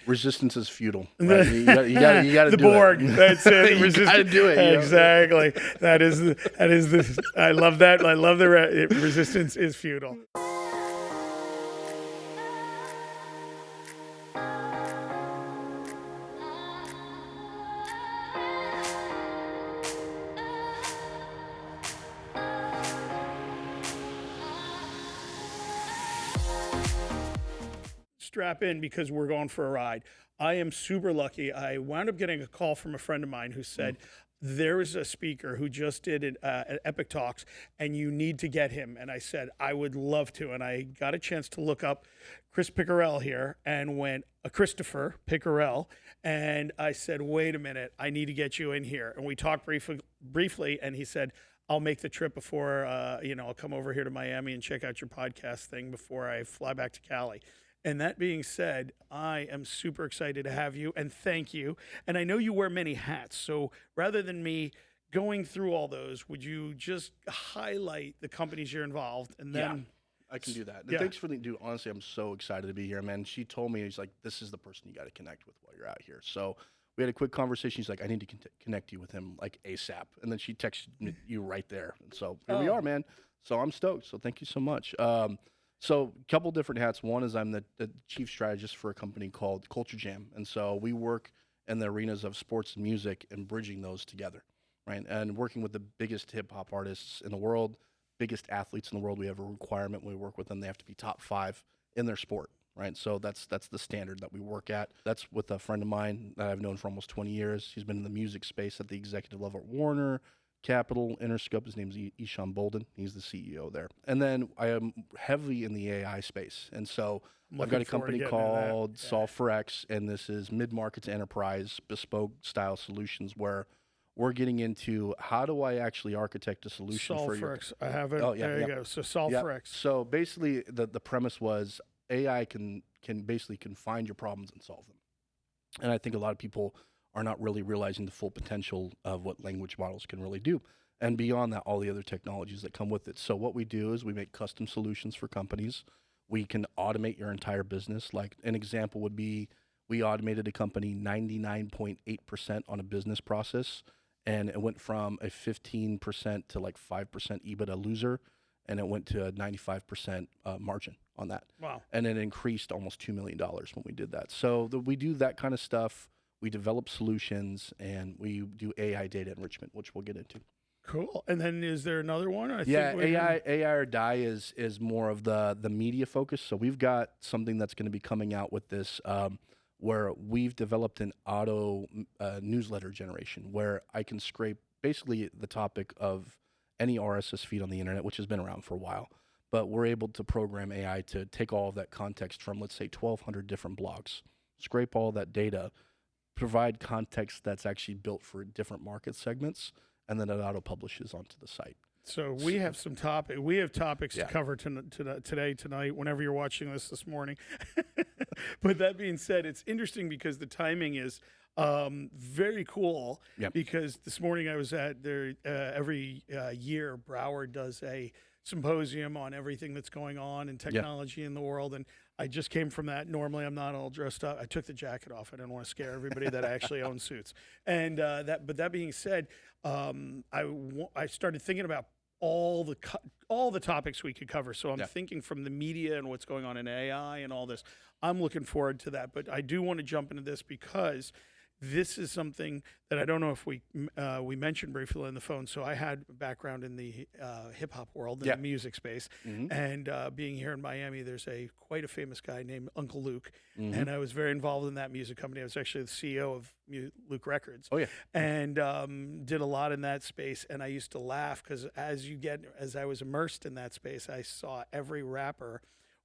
Resistance is futile. Right? You got to The do Borg. it. That's it. You got to do it. Exactly. That is the. I love that. I love the resistance is futile. Strap in because we're going for a ride. I am super lucky. I wound up getting a call from a friend of mine who said, there is a speaker who just did it at Epic Talks, and you need to get him. And I said, I would love to. And I got a chance to look up Chris Pickerel here and went, Christopher Pickerel. And I said, wait a minute, I need to get you in here. And we talked briefly, and he said, I'll make the trip before, I'll come over here to Miami and check out your podcast thing before I fly back to Cali. And that being said, I am super excited to have you and thank you. And I know you wear many hats. So rather than me going through all those, would you just highlight the companies you're involved and then I can do that. Yeah. Thanks for the dude. Honestly, I'm so excited to be here, man. She told me, he's like, this is the person you got to connect with while you're out here. So we had a quick conversation. She's like, I need to connect you with him like ASAP. And then she texted you right there. And so here we are, man. So I'm stoked. So thank you so much. So a couple different hats. One is I'm the chief strategist for a company called Culture Jam. And so we work in the arenas of sports and music and bridging those together, right? And working with the biggest hip hop artists in the world, biggest athletes in the world. We have a requirement when we work with them. They have to be top 5 in their sport, right? So that's the standard that we work at. That's with a friend of mine that I've known for almost 20 years. He's been in the music space at the executive level at Warner, Capital, Interscope. His name's Ishan Bolden. He's the CEO there. And then I am heavily in the AI space. And so I've got a company called Solve for X, and this is mid-market to enterprise bespoke style solutions where we're getting into how do I actually architect a solution Solve for for your... X. I have it. Oh, yeah, there you go. So Solve for X. So basically the premise was AI can basically find your problems and solve them. And I think a lot of people are not really realizing the full potential of what language models can really do. And beyond that, all the other technologies that come with it. So what we do is we make custom solutions for companies. We can automate your entire business. Like an example would be we automated a company 99.8% on a business process, and it went from a 15% to like 5% EBITDA loser, and it went to a 95% margin on that. Wow. And it increased almost $2 million when we did that. So we do that kind of stuff. We develop solutions, and we do AI data enrichment, which we'll get into. Cool. And then is there another one? AI or die is more of the media focus. So we've got something that's going to be coming out with this where we've developed an auto newsletter generation where I can scrape basically the topic of any RSS feed on the internet, which has been around for a while. But we're able to program AI to take all of that context from, let's say, 1,200 different blogs, scrape all that data, provide context that's actually built for different market segments, and then it auto publishes onto the site. So we have some topics to cover tonight, whenever you're watching this morning. But that being said, it's interesting because the timing is very cool. Yep. Because this morning I was at every year Broward does a symposium on everything that's going on in technology in the world, and I just came from that. Normally I'm not all dressed up. I took the jacket off. I didn't want to scare everybody that I actually own suits. And but that being said, I started thinking about all the topics we could cover. So I'm thinking from the media and what's going on in AI and all this. I'm looking forward to that. But I do want to jump into this because this is something that I don't know if we mentioned briefly on the phone. So I had a background in the hip hop world, in the music space, and being here in Miami, there's quite a famous guy named Uncle Luke, and I was very involved in that music company. I was actually the CEO of Luke Records. Oh yeah, and did a lot in that space. And I used to laugh because as I was immersed in that space, I saw every rapper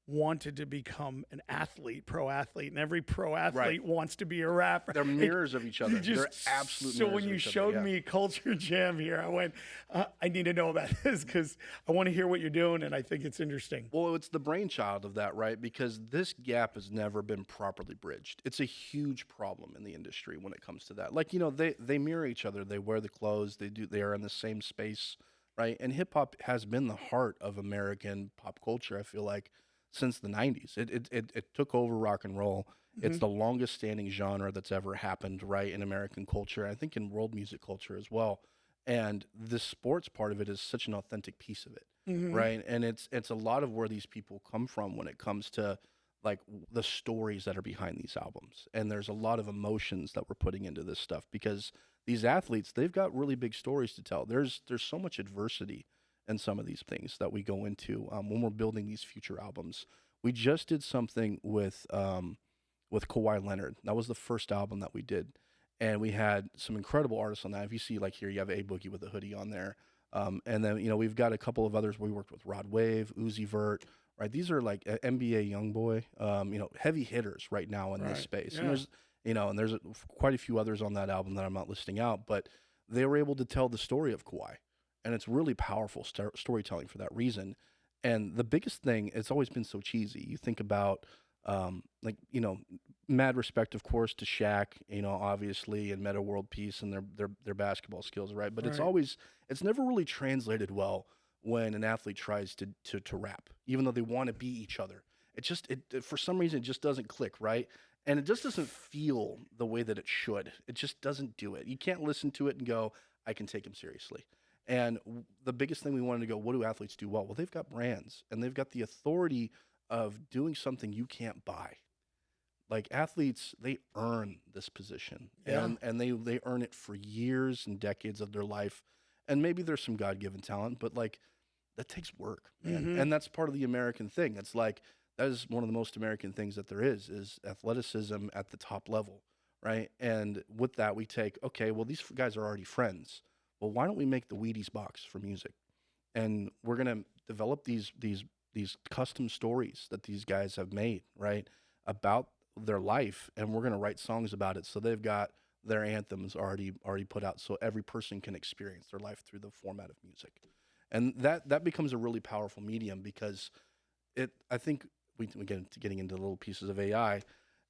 wanted to become an athlete, pro athlete, and every pro athlete wants to be a rapper. They're mirrors of each other. They're absolute mirrors. So when you showed me Culture Jam here, I went, I need to know about this because I want to hear what you're doing, and I think it's interesting. Well, it's the brainchild of that, right? Because this gap has never been properly bridged. It's a huge problem in the industry when it comes to that. Like, they mirror each other. They wear the clothes. They are in the same space, right? And hip hop has been the heart of American pop culture, I feel like, since the 90s. It took over rock and roll, It's the longest standing genre that's ever happened, right, in American culture. I think in world music culture as well. And the sports part of it is such an authentic piece of it, Hmm. right? And it's a lot of where these people come from when it comes to like the stories that are behind these albums. And there's a lot of emotions that we're putting into this stuff because these athletes, they've got really big stories to tell. There's so much adversity in some of these things that we go into when we're building these future albums. We just did something with Kawhi Leonard. That was the first album that we did, and we had some incredible artists on that. If you see, like here, you have A Boogie with a hoodie on there, and then we've got a couple of others. We worked with Rod Wave, Uzi Vert. Right, these are like NBA YoungBoy, heavy hitters right now in this Right. space. And Yeah. there's quite a few others on that album that I'm not listing out, but they were able to tell the story of Kawhi, and it's really powerful storytelling for that reason. And the biggest thing, it's always been so cheesy. You think about like mad respect, of course, to Shaq, obviously, and Meta World Peace and their basketball skills, right? But Right. it's never really translated well when an athlete tries to rap, even though they want to be each other. It for some reason it just doesn't click, right? And it just doesn't feel the way that it should. It just doesn't do it. You can't listen to it and go, I can take him seriously. And the biggest thing we wanted to go, what do athletes do well? Well, they've got brands and they've got the authority of doing something you can't buy. Like athletes, they earn this position, Yeah. and they earn it for years and decades of their life. And maybe there's some God-given talent, but like that takes work, man. Hmm. And that's part of the American thing. It's like that is one of the most American things that there is athleticism at the top level, right? And with that, we take, okay, well, these guys are already friends. Well, why don't we make the Wheaties box for music? And we're gonna develop these custom stories that these guys have made, right, about their life, and we're gonna write songs about it. So they've got their anthems already put out, so every person can experience their life through the format of music, and that becomes a really powerful medium because I think we get into getting into little pieces of AI.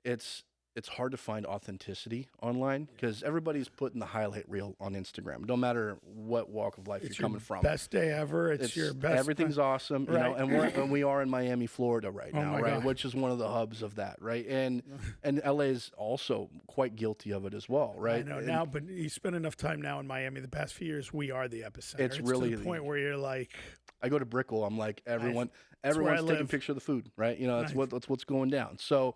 It's it's hard to find authenticity online because everybody's putting the highlight reel on Instagram. No matter what walk of life you're It's your coming from, best day ever. It's your it's best. everything's awesome, Right. and we are in Miami, Florida right Oh now, my right, God. which is one of the hubs of that, right, and LA is also quite guilty of it as well, I right, know and now, but you spend enough time now in Miami the past few years, we are the epicenter. it's To really the point where you're like, I go to Brickell, I'm like that's where I everyone's taking a live. picture of the food, right? Nice. That's what's going down. So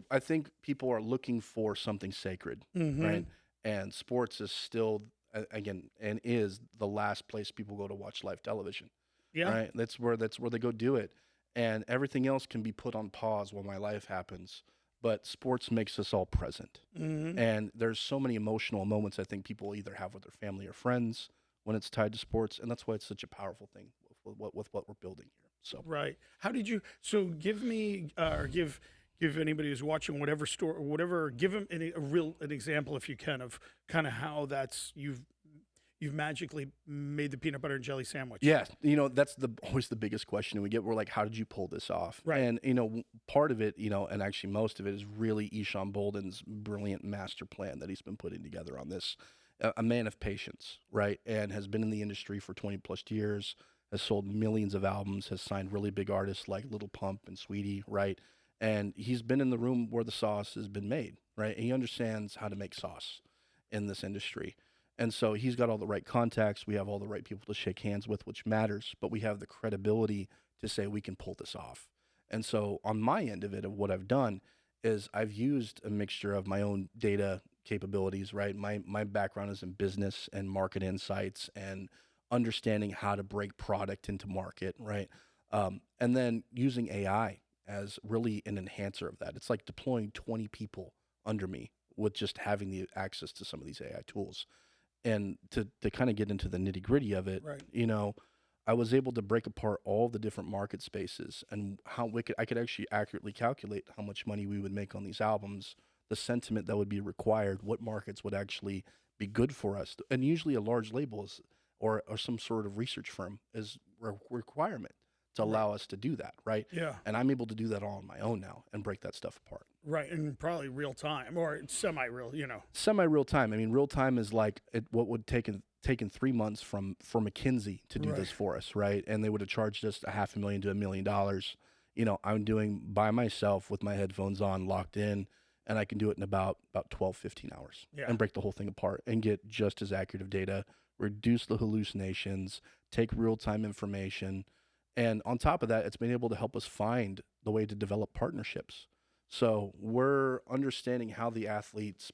I think people are looking for something sacred, Hmm. right? And sports is still again and is the last place people go to watch live television, Yeah. right? That's where they go do it, and everything else can be put on pause while my life happens. But sports makes us all present, Hmm. and there's so many emotional moments I think people either have with their family or friends when it's tied to sports, and that's why it's such a powerful thing with what we're building here. So Right. How did you? So give me, or give anybody who's watching whatever store, whatever, give them an example if you can of kind of how that's you've magically made the peanut butter and jelly sandwich. yeah, that's always the biggest question we get. We're like, how did you pull this off? Right. And part of it, and actually most of it is really Ishan Bolden's brilliant master plan that he's been putting together on this. A man of patience, right, and has been in the industry for 20 plus years, has sold millions of albums, has signed really big artists like Little Pump and Sweetie, right, and he's been in the room where the sauce has been made, right. And he understands how to make sauce in this industry. And so he's got all the right contacts. We have all the right people to shake hands with, which matters, but we have the credibility to say we can pull this off. And so on my end of it, of what I've done is I've used a mixture of my own data capabilities, right? My background is in business and market insights and understanding how to break product into market, right? And then using AI as really an enhancer of that. It's like deploying 20 people under me with just having the access to some of these AI tools. And to kind of get into the nitty gritty of it, Right. I was able to break apart all the different market spaces and I could actually accurately calculate how much money we would make on these albums, the sentiment that would be required, what markets would actually be good for us. And usually a large label is, or some sort of research firm is a requirement to Right. allow us to do that, right? Yeah. And I'm able to do that all on my own now and break that stuff apart. Right. And probably real time or semi real. You know. Semi real time. I mean, real time is like what would taken 3 months for McKinsey to do Right. this for us, right? And they would have charged us $500,000 to $1 million. I'm doing by myself with my headphones on, locked in, and I can do it in about 12, 15 hours Yeah. and break the whole thing apart and get just as accurate of data, reduce the hallucinations, take real-time information. And on top of that, it's been able to help us find the way to develop partnerships. So we're understanding how the athletes,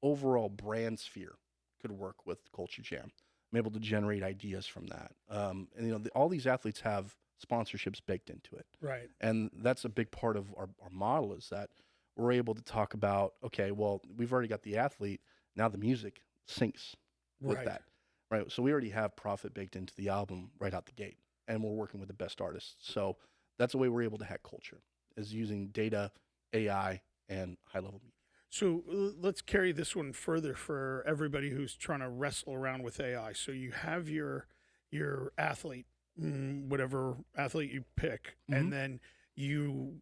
overall brand sphere could work with Culture Jam. I'm able to generate ideas from that. And all these athletes have sponsorships baked into it. Right. And that's a big part of our model is that we're able to talk about, okay, well, we've already got the athlete. Now the music syncs with Right. that, right? So we already have profit baked into the album right out the gate, and we're working with the best artists. So that's the way we're able to hack culture, is using data, AI, and high-level media. So let's carry this one further for everybody who's trying to wrestle around with AI. So you have your athlete, whatever athlete you pick, and then you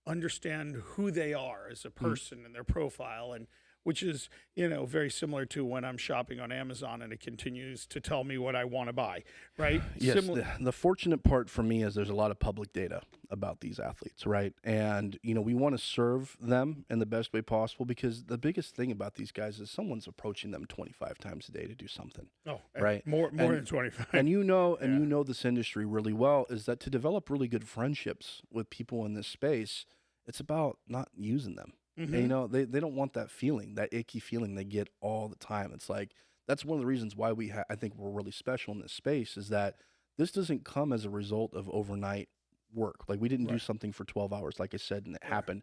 understand who they are as a person and their profile, and which is very similar to when I'm shopping on Amazon and it continues to tell me what I want to buy, right? Yes, the fortunate part for me is there's a lot of public data about these athletes, right? And we want to serve them in the best way possible, because the biggest thing about these guys is someone's approaching them 25 times a day to do something. Oh, right? More than 25. And you know this industry really well, is that to develop really good friendships with people in this space, it's about not using them. And, they don't want that feeling, that icky feeling they get all the time. It's like, that's one of the reasons why I think we're really special in this space, is that this doesn't come as a result of overnight work. Like, we didn't do something for 12 hours, like I said, and it happened.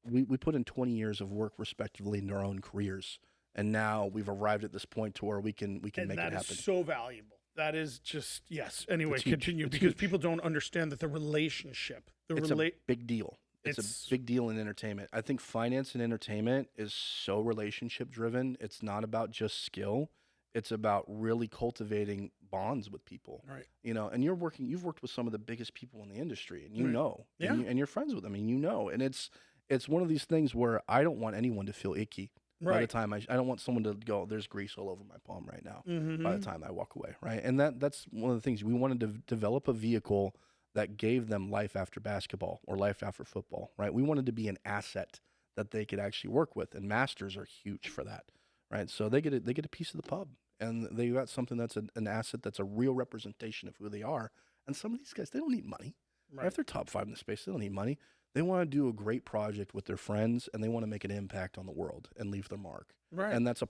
We put in 20 years of work respectively in our own careers. And now we've arrived at this point to where we can make it happen. That is so valuable. That is just, yes. Anyway, It's huge. continue, It's because huge. people don't understand that the relationship, It's a big deal. It's It's- a big deal in entertainment. I think finance and entertainment is so relationship driven. It's not about just skill. It's about really cultivating bonds with people. Right. And you've worked with some of the biggest people in the industry, and Yeah. and you're friends with them, and it's one of these things where I don't want anyone to feel icky. By the Right. time I don't want someone to go, there's grease all over my palm right now. Mm-hmm. By the time I walk away, right? And that's one of the things we wanted to develop a vehicle that gave them life after basketball or life after football, right? We wanted to be an asset that they could actually work with, and masters are huge for that, right? So they get a piece of the pub, and they got something that's an asset that's a real representation of who they are. And some of these guys, they don't need money. Right. If they're top 5 in the space, they don't need money. They want to do a great project with their friends, and they want to make an impact on the world and leave their mark. Right. And that's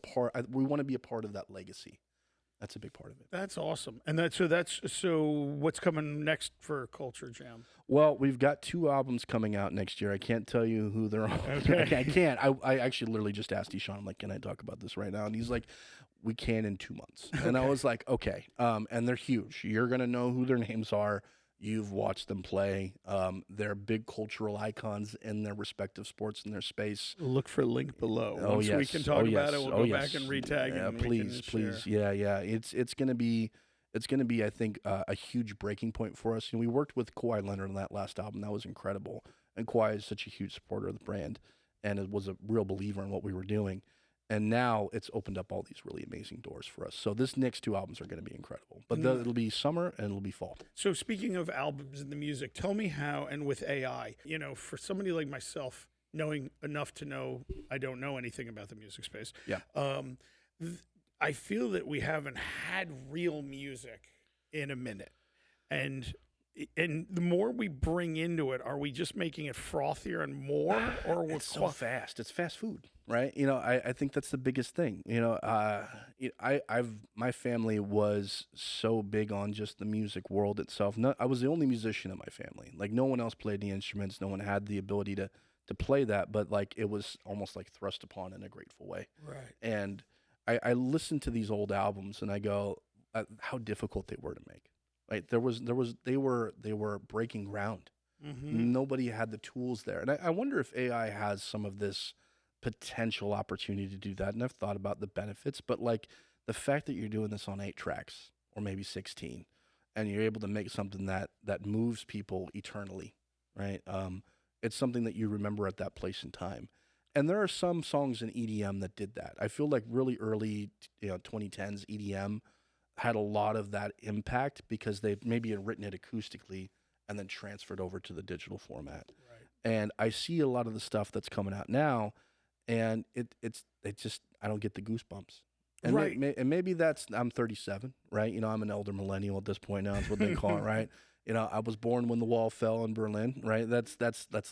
we want to be a part of that legacy. That's a big part of it. That's awesome. And so what's coming next for Culture Jam? Well, we've got 2 albums coming out next year. I can't tell you who they're on. Okay. I can't. I actually literally just asked Eshaun, I'm like, can I talk about this right now? And he's like, we can in 2 months. And I was like, okay. And they're huge. You're going to know who their names are. You've watched them play. They're big cultural icons in their respective sports in their space. Look for link below. Oh, Once yes. we can talk about it, we'll go yes. back and retag. Yeah, and please. share. Yeah. It's gonna be, I think, a huge breaking point for us. We worked with Kawhi Leonard on that last album. That was incredible. And Kawhi is such a huge supporter of the brand, and it was a real believer in what we were doing. And now it's opened up all these really amazing doors for us. So this next 2 albums are going to be incredible. But it'll be summer and it'll be fall. So speaking of albums and the music, tell me how, and with AI, for somebody like myself, knowing enough to know I don't know anything about the music space. Yeah. I feel that we haven't had real music in a minute. And the more we bring into it, are we just making it frothier and more, or It's so fast. It's fast food, right? I think that's the biggest thing. My family was so big on just the music world itself. I was the only musician in my family. Like, no one else played the instruments. No one had the ability to play that, but like it was almost like thrust upon in a grateful way. Right. And I listen to these old albums and I go, how difficult they were to make. Right, they were breaking ground. Mm-hmm. Nobody had the tools there, and I wonder if AI has some of this potential opportunity to do that. And I've thought about the benefits, but like the fact that you're doing this on 8 tracks or maybe 16, and you're able to make something that moves people eternally, right? It's something that you remember at that place in time. And there are some songs in EDM that did that. I feel like really early, 2010s EDM had a lot of that impact because they maybe had written it acoustically and then transferred over to the digital format. And I see a lot of the stuff that's coming out now, and it just I don't get the goosebumps. And Right. and maybe that's I'm 37, right? I'm an elder millennial at this point now. That's what they call it, right? I was born when the wall fell in Berlin, right? That's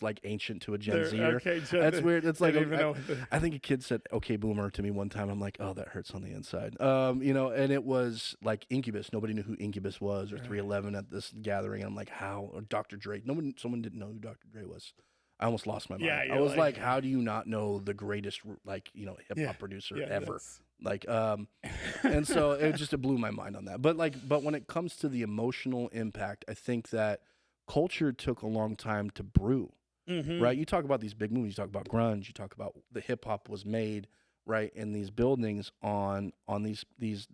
like ancient to a Gen Zer. Okay, Jen, That's weird. It's like didn't even know. I think a kid said "Okay, boomer" to me one time. I'm like, oh, that hurts on the inside. And it was like Incubus. Nobody knew who Incubus was, or 311 at this gathering. And I'm like, how? Or Dr. Dre. Someone didn't know who Dr. Dre was. I almost lost my mind. Yeah, I you're was like- like, how do you not know the greatest hip hop producer ever? that's- Like, and so it blew my mind on that. But when it comes to the emotional impact, I think that culture took a long time to brew, right? You talk about these big movies, you talk about grunge, you talk about the hip hop was made, right, in these buildings on these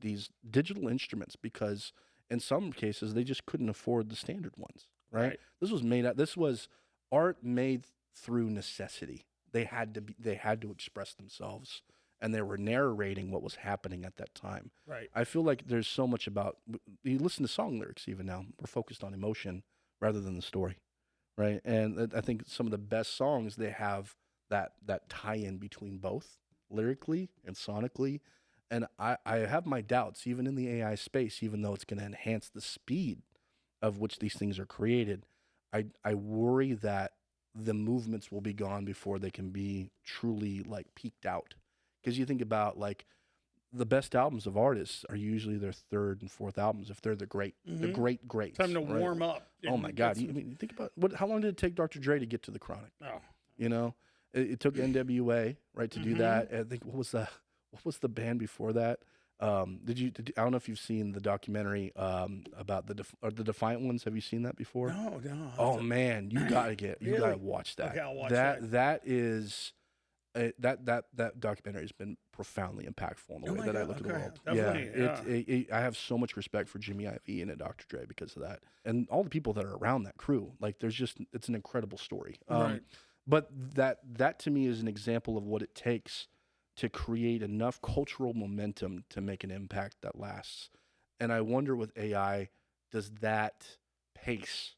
digital instruments, because in some cases they just couldn't afford the standard ones, right? This was art made through necessity. They had to express themselves, and they were narrating what was happening at that time. Right. I feel like there's so much about, you listen to song lyrics even now, we're focused on emotion rather than the story, right? And I think some of the best songs, they have that tie-in between both lyrically and sonically. And I have my doubts, even in the AI space, even though it's going to enhance the speed of which these things are created, I worry that the movements will be gone before they can be truly like peaked out. Because you think about like the best albums of artists are usually their third and fourth albums, if they're the greats. Time to right? warm up. Oh my God! You think about how long did it take Dr. Dre to get to the Chronic? Oh. It took NWA right to do that. I think what was the band before that? I don't know if you've seen the documentary about the Defiant Ones. Have you seen that before? No. Oh man, you gotta Really? watch that. Okay, I'll watch that. That is. That documentary has been profoundly impactful in the way that I look at the world. Definitely, I have so much respect for Jimmy Iovine and Dr. Dre because of that, and all the people that are around that crew. Like, it's an incredible story. Right. But that to me is an example of what it takes to create enough cultural momentum to make an impact that lasts. And I wonder with AI, does that pace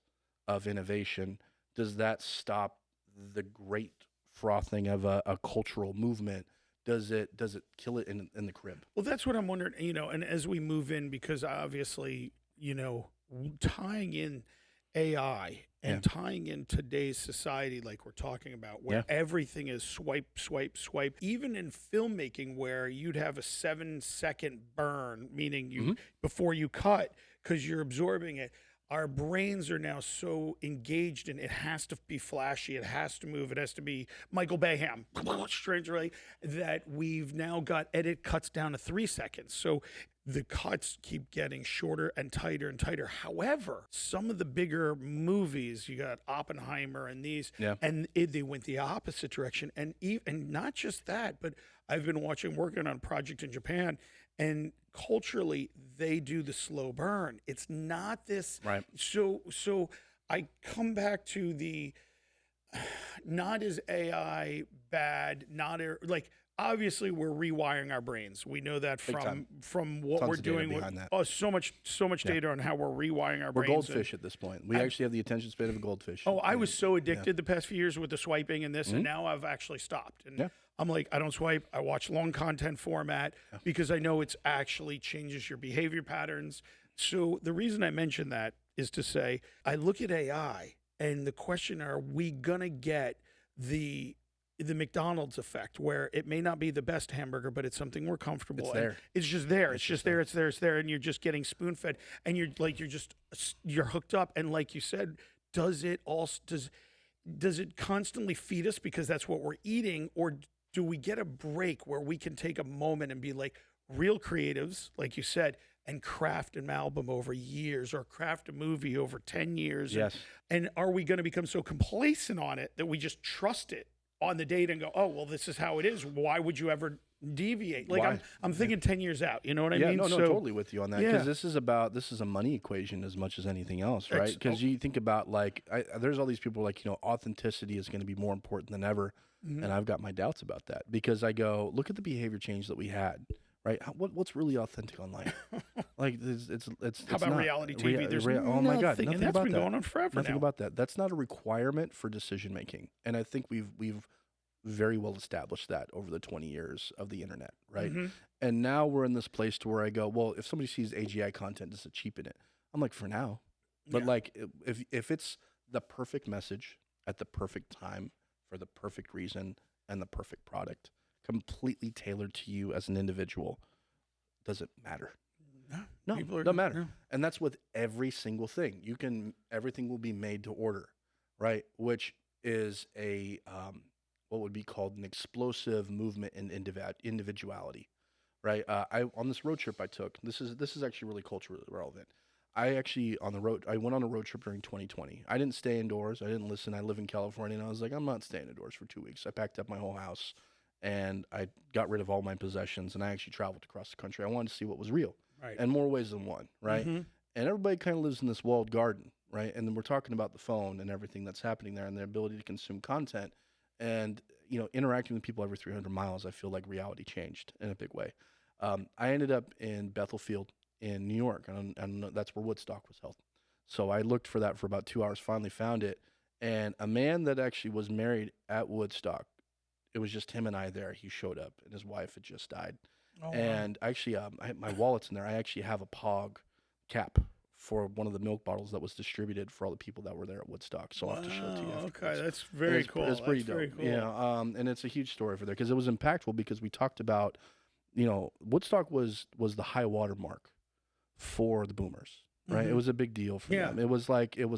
of innovation, does that stop the great frothing of a cultural movement? Does it kill it in the crib? Well, that's what I'm wondering, and as we move in, because obviously, tying in AI and tying in today's society, like we're talking about, where everything is swipe, even in filmmaking, where you'd have a 7-second burn, meaning you before you cut, because you're absorbing it. Our brains are now so engaged in it has to be flashy, it has to move, it has to be Michael Bayham, strangely, that we've now got edit cuts down to 3 seconds. So the cuts keep getting shorter and tighter and tighter. However, some of the bigger movies, you got Oppenheimer and these, and they went the opposite direction. And not just that, but I've been working on a project in Japan, and culturally they do the slow burn. It's not this. Right. So I come back to the, not as AI bad, like, obviously we're rewiring our brains. We know that from what Tons we're of data doing with behind that. so much data on how we're rewiring our We're brains. goldfish at this point. We actually have the attention span of a goldfish. Oh, I was so addicted the past few years with the swiping and this, and now I've actually stopped. And I'm like, I don't swipe. I watch long content format because I know it's actually changes your behavior patterns. So the reason I mention that is to say, I look at AI and the question, are we going to get the McDonald's effect, where it may not be the best hamburger, but it's something we're comfortable It's in. there. It's just there. It's just there. It's there. And you're just getting spoon fed, and you're hooked up. And like you said, does it constantly feed us because that's what we're eating, or do we get a break where we can take a moment and be like real creatives, like you said, and craft an album over years, or craft a movie over 10 years? Yes. And are we going to become so complacent on it that we just trust it on the data and go, oh, well, this is how it is. Why would you ever deviate? Like, I'm thinking 10 years out. You know what I mean? No, totally with you on that. Because this is a money equation as much as anything else, right? Because you think about, like, there's all these people like, authenticity is going to be more important than ever. And I've got my doubts about that, because I go, look at the behavior change that we had, right? What's really authentic online? Like How it's about not reality TV? There's oh my God, nothing, and nothing that's about been that. going on forever Nothing now. about that. That's not a requirement for decision making. And I think we've very well established that over the 20 years of the internet, right? Hmm. And now we're in this place to where I go, well, if somebody sees AGI content, does it cheapen it? I'm like, for now. But Yeah. like if it's the perfect message at the perfect time for the perfect reason and the perfect product, completely tailored to you as an individual, does it matter? No, No, people are doesn't matter. no. And that's with every single thing. Everything will be made to order, right? Which is a what would be called an explosive movement in individuality, right? I on this road trip I took. This is actually really culturally relevant. I went on a road trip during 2020. I didn't stay indoors. I didn't listen. I live in California, and I was like, I'm not staying indoors for 2 weeks. I packed up my whole house, and I got rid of all my possessions, and I actually traveled across the country. I wanted to see what was real Right. in more ways than one, right? Hmm. And everybody kind of lives in this walled garden, right? And then we're talking about the phone and everything that's happening there and their ability to consume content and, interacting with people every 300 miles. I feel like reality changed in a big way. I ended up in Bethel in New York, and that's where Woodstock was held. So I looked for that for about 2 hours, finally found it. And a man that actually was married at Woodstock, it was just him and I there. He showed up, and his wife had just died. Oh wow. And actually, my wallet's in there. I actually have a Pog cap for one of the milk bottles that was distributed for all the people that were there at Woodstock. So I'll have to show it to you Wow. Okay, afterwards. that's And very cool. It's pretty That's very dope. cool. And it's a huge story for there because it was impactful because we talked about, Woodstock was the high water mark for the boomers, right? It Hmm. was a big deal for Yeah. them. It was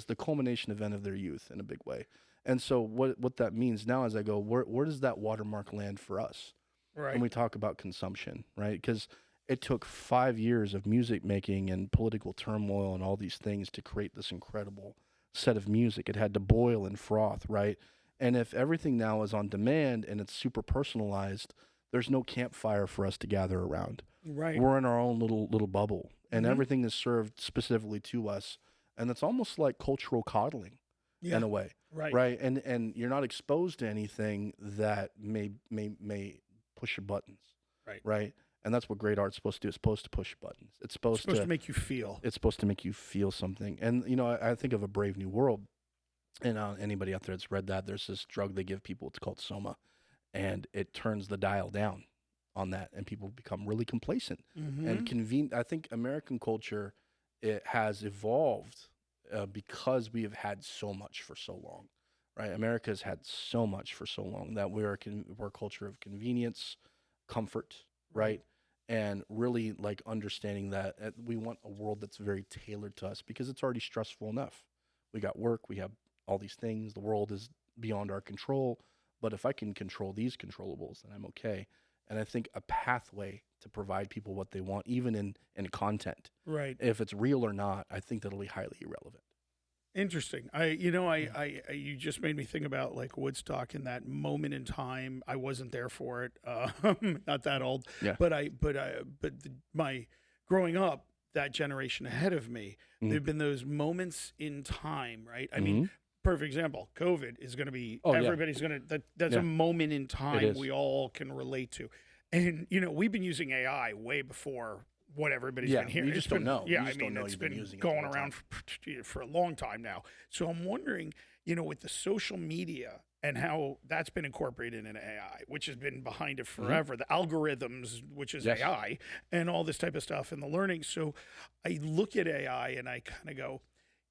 the culmination event of their youth in a big way. And so what that means now as I go, where does that watermark land for us? When Right. we talk about consumption, right? Because it took 5 years of music making and political turmoil and all these things to create this incredible set of music. It had to boil and froth, right? And if everything now is on demand and it's super personalized, there's no campfire for us to gather around. Right. We're in our own little bubble, and Hmm. everything is served specifically to us, and it's almost like cultural coddling Yeah. in a way, Right. right? And you're not exposed to anything that may push your buttons, Right. right? And that's what great art's supposed to do. It's supposed to push buttons. It's supposed to make you feel. It's supposed to make you feel something. And I think of A Brave New World, and anybody out there that's read that, there's this drug they give people. It's called Soma, and it turns the dial down on that, and people become really complacent and Hmm. convenient. I think American culture, it has evolved because we have had so much for so long, right? America has had so much for so long that we're a culture of convenience, comfort, Right. right? And really like understanding that we want a world that's very tailored to us because it's already stressful enough. We got work, we have all these things. The world is beyond our control. But if I can control these controllables, then I'm okay. And I think a pathway to provide people what they want, even in content, Right. if it's real or not, I think that'll be highly irrelevant. Interesting. You just made me think about like Woodstock in that moment in time. I wasn't there for it. Not that old, Yeah. my growing up, that generation ahead of me, Mhm. there've been those moments in time, right? I mean, Mhm. perfect example. COVID is going to be Oh, yeah. everybody's going to that's Yeah. a moment in time is. we all can relate to, and we've been using AI way before what everybody's Yeah, been hearing. you just It's don't been, know. yeah, You I just don't mean, know it's you've been been using it the going whole around time. for a long time now. So I'm wondering, with the social media and how that's been incorporated into AI, which has been behind it forever, the algorithms, which is Yes. AI, and all this type of stuff, and the learning. So I look at AI and I kind of go,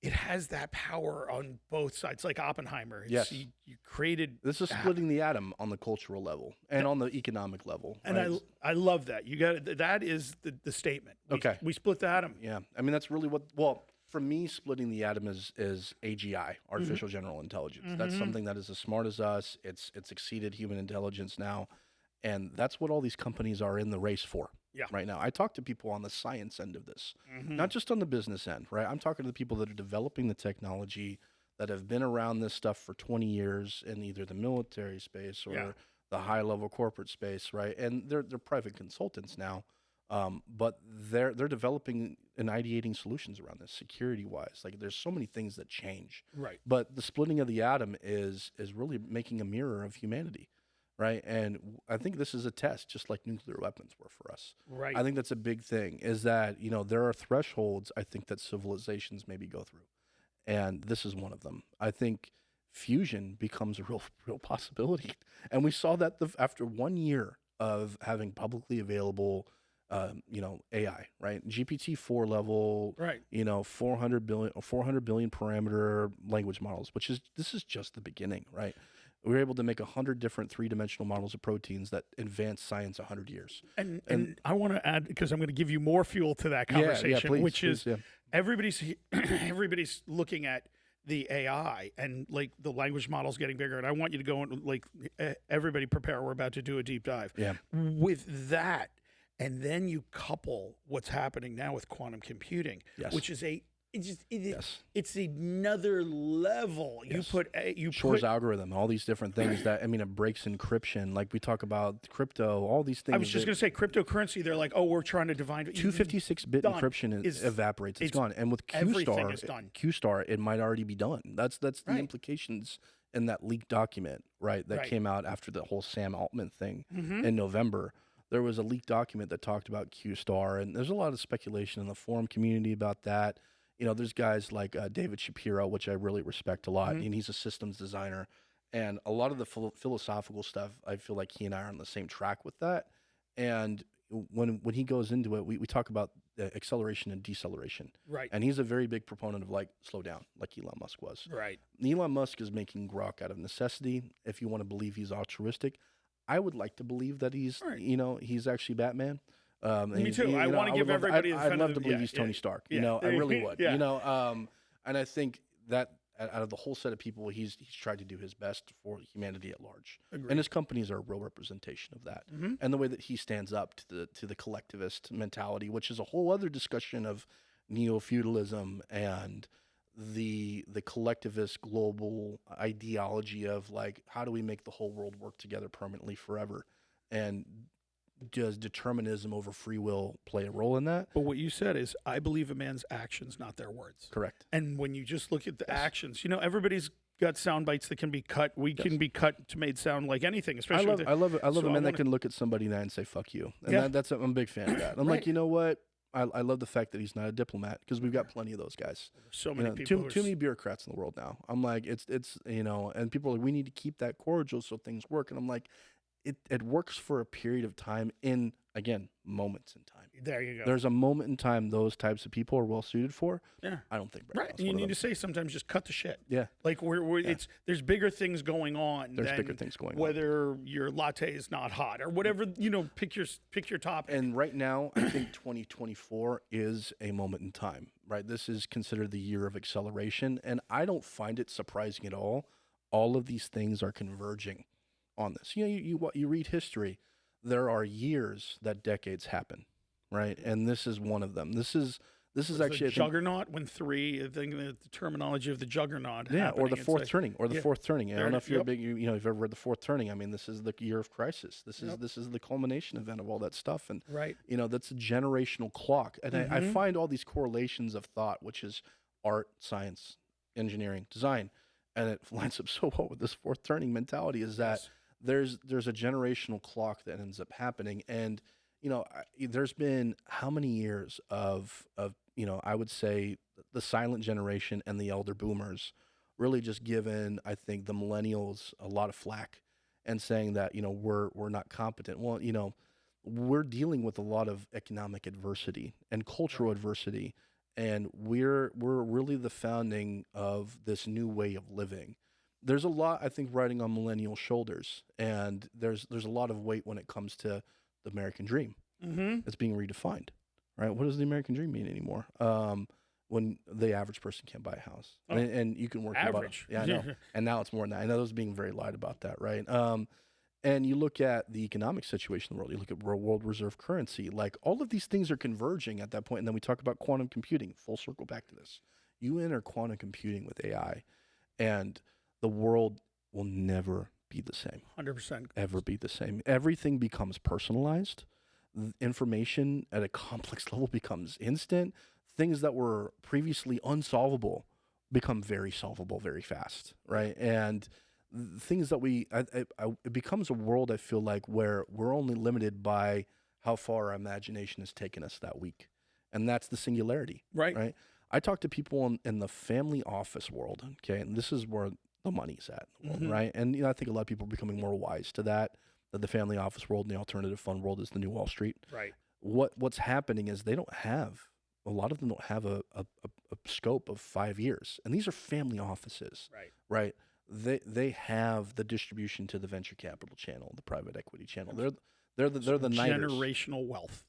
it has that power on both sides, like Oppenheimer. Yes. You created This is that. splitting the atom on the cultural level and on the economic level. And Right? I love that. You got that is the statement. Okay. We split the atom. Yeah, I mean that's really well, for me, splitting the atom is AGI, artificial general intelligence. That's Mhm. something that is as smart as us. It's exceeded human intelligence now, and that's what all these companies are in the race for. Yeah. Right now, I talk to people on the science end of this, Mhm. not just on the business end. Right, I'm talking to the people that are developing the technology that have been around this stuff for 20 years in either the military space or Yeah. the high level corporate space. Right, and they're private consultants now. But they're developing and ideating solutions around this security wise. Like there's so many things that change. Right. But the splitting of the atom is really making a mirror of humanity. right? And I think this is a test, just like nuclear weapons were for us. Right. I think that's a big thing. Is that there are thresholds I think that civilizations maybe go through, and this is one of them. I think fusion becomes a real possibility, and we saw that after 1 year of having publicly available, AI, right? GPT-4 level, Right. 400 billion parameter language models, this is just the beginning, right? We were able to make 100 different three-dimensional models of proteins that advance science 100 years. And I want to add, because I'm going to give you more fuel to that conversation, please, which is yeah. everybody's everybody's looking at the AI and like the language models getting bigger. And I want you to go and like everybody prepare. We're about to do a deep dive. Yeah. With that, and then you couple what's happening now with quantum computing, Yes. which is Yes. it's another level. Yes. put Shor's algorithm, all these different things it breaks encryption. Like we talk about crypto, all these things. I was just going to say cryptocurrency. They're like, oh, we're trying to divine 256-bit done. encryption evaporates. It's gone. And with everything is done. Q-Star, it might already be done. That's the Right. implications in that leaked document, right? That Right. came out after the whole Sam Altman thing Mhm. in November. There was a leaked document that talked about Q-Star, and there's a lot of speculation in the forum community about that. There's guys like David Shapiro, which I really respect a lot, Mhm. and he's a systems designer. And a lot of the philosophical stuff, I feel like he and I are on the same track with that. And when he goes into it, we talk about acceleration and deceleration. Right. And he's a very big proponent of like slow down, like Elon Musk was. Right. Elon Musk is making grok out of necessity. If you want to believe he's altruistic, I would like to believe that he's Right. he's actually Batman. Me too. I want to give everybody. I'd love to believe he's Tony Stark. yeah. I really would. Yeah. And I think that out of the whole set of people, he's tried to do his best for humanity at large. Agreed. And his companies are a real representation of that. Mhm. And the way that he stands up to the collectivist mentality, which is a whole other discussion of neo-feudalism and the collectivist global ideology of like, how do we make the whole world work together permanently forever? And does determinism over free will play a role in that? But what you said is, I believe a man's actions, not their words. Correct. And when you just look at the Yes. actions, everybody's got sound bites that can be cut. We Yes. can be cut to made sound like anything, I especially. love So a man that wanna- can look at somebody now and say "fuck you," and Yeah. I'm a big fan of that. I'm Right. like, you know what? I love the fact that he's not a diplomat because we've got plenty of those guys. so many people. who are Too many bureaucrats in the world now. I'm like, it's and people are like, we need to keep that cordial so things work, and I'm like, it works for a period of time in, again, moments in time. There you go. There's a moment in time those types of people are well suited for. Yeah. I don't think Brett Right. Brown's And you one of need them. to say sometimes just cut the shit. Yeah. Like there's bigger things going on. There's than bigger things going on. whether your latte is not hot or whatever, pick your topic. And right now, I think 2024 is a moment in time, right? This is considered the year of acceleration, and I don't find it surprising at all. All of these things are converging on this. You read history, there are years that decades happen, right? And this is one of them. This is Was actually the I think, juggernaut when three. I think the terminology of the juggernaut. or happening, the it's fourth like- turning, I yeah. don't know if you're Yep. a big, if you've ever read the fourth turning. I mean, this is the year of crisis. This Yep. is the culmination event of all that stuff, and Right. that's a generational clock. And I Mhm. find all these correlations of thought, which is art, science, engineering, design, and it lines up so well with this fourth turning mentality. Is that Yes. there's a generational clock that ends up happening, and there's been how many years of I would say the silent generation and the elder boomers really just given, I think, the millennials a lot of flack and saying that we're not competent. Well, we're dealing with a lot of economic adversity and cultural adversity, and we're really the founding of this new way of living. There's a lot, I think, riding on millennial shoulders, and there's a lot of weight when it comes to the American dream. Mm-hmm. It's being redefined, right? What does the American dream mean anymore? When the average person can't buy a house, Oh. and you can work your butt off. Average. Yeah, I know. And now it's more than that. I know there's being very lied about that, right? And you look at the economic situation in the world. You look at world reserve currency. Like all of these things are converging at that point. And then we talk about quantum computing. Full circle back to this. You enter quantum computing with AI, and the world will never be the same. 100%. Ever be the same. Everything becomes personalized. Information at a complex level becomes instant. Things that were previously unsolvable become very solvable very fast, right? And things that it becomes a world, I feel like, where we're only limited by how far our imagination has taken us that week. And that's the singularity, Right. right? I talk to people in the family office world, okay, and this is where the money's at in the world, right? And I think a lot of people are becoming more wise to that the family office world and the alternative fund world is the new Wall Street. Right. What's happening is a lot of them don't have a scope of 5 years, and these are family offices, Right. right? They have the distribution to the venture capital channel, the private equity channel. They're the Niners. Generational wealth.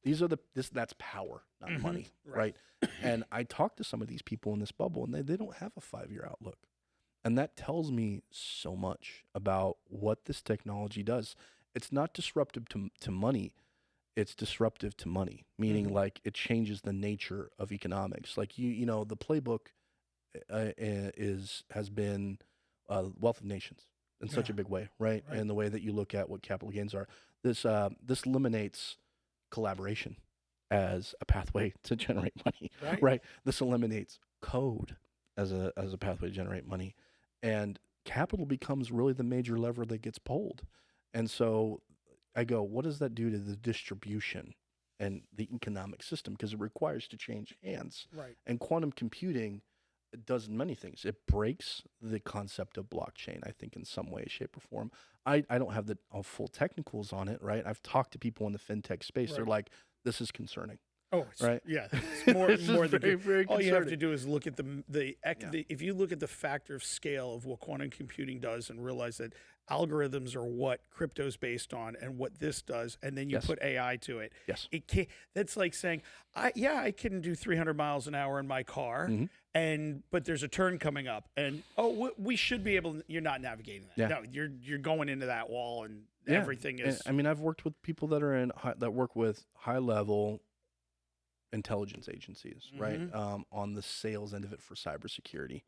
These are that's power, not money, right? And I talk to some of these people in this bubble, and they don't have a 5-year outlook, and that tells me so much about what this technology does. It's not disruptive to money. It's disruptive to money, meaning like it changes the nature of economics. Like the playbook has been wealth of nations in such a big way, right? And the way that you look at what capital gains are. This eliminates collaboration as a pathway to generate money, right? This eliminates code as a pathway to generate money, and capital becomes really the major lever that gets pulled. And so I go, what does that do to the distribution and the economic system? Because it requires to change hands. Right. And quantum computing does many things. It breaks the concept of blockchain, I think, in some way, shape, or form. I don't have the full technicals on it, right? I've talked to people in the fintech space. They're like, this is concerning. Oh, right. Yeah, it's more than very all you have to concerning. do is look at the if you look at the factor of scale of what quantum computing does and realize that algorithms are what crypto's based on and what this does, and then you put AI to it. Yes. It can't, that's like saying, I can do 300 miles an hour in my car, but there's a turn coming up, and we should be able. You're not navigating that. Yeah. No, you're going into that wall, and everything is. I mean, I've worked with people that are that work with high level intelligence agencies, right? On the sales end of it for cybersecurity.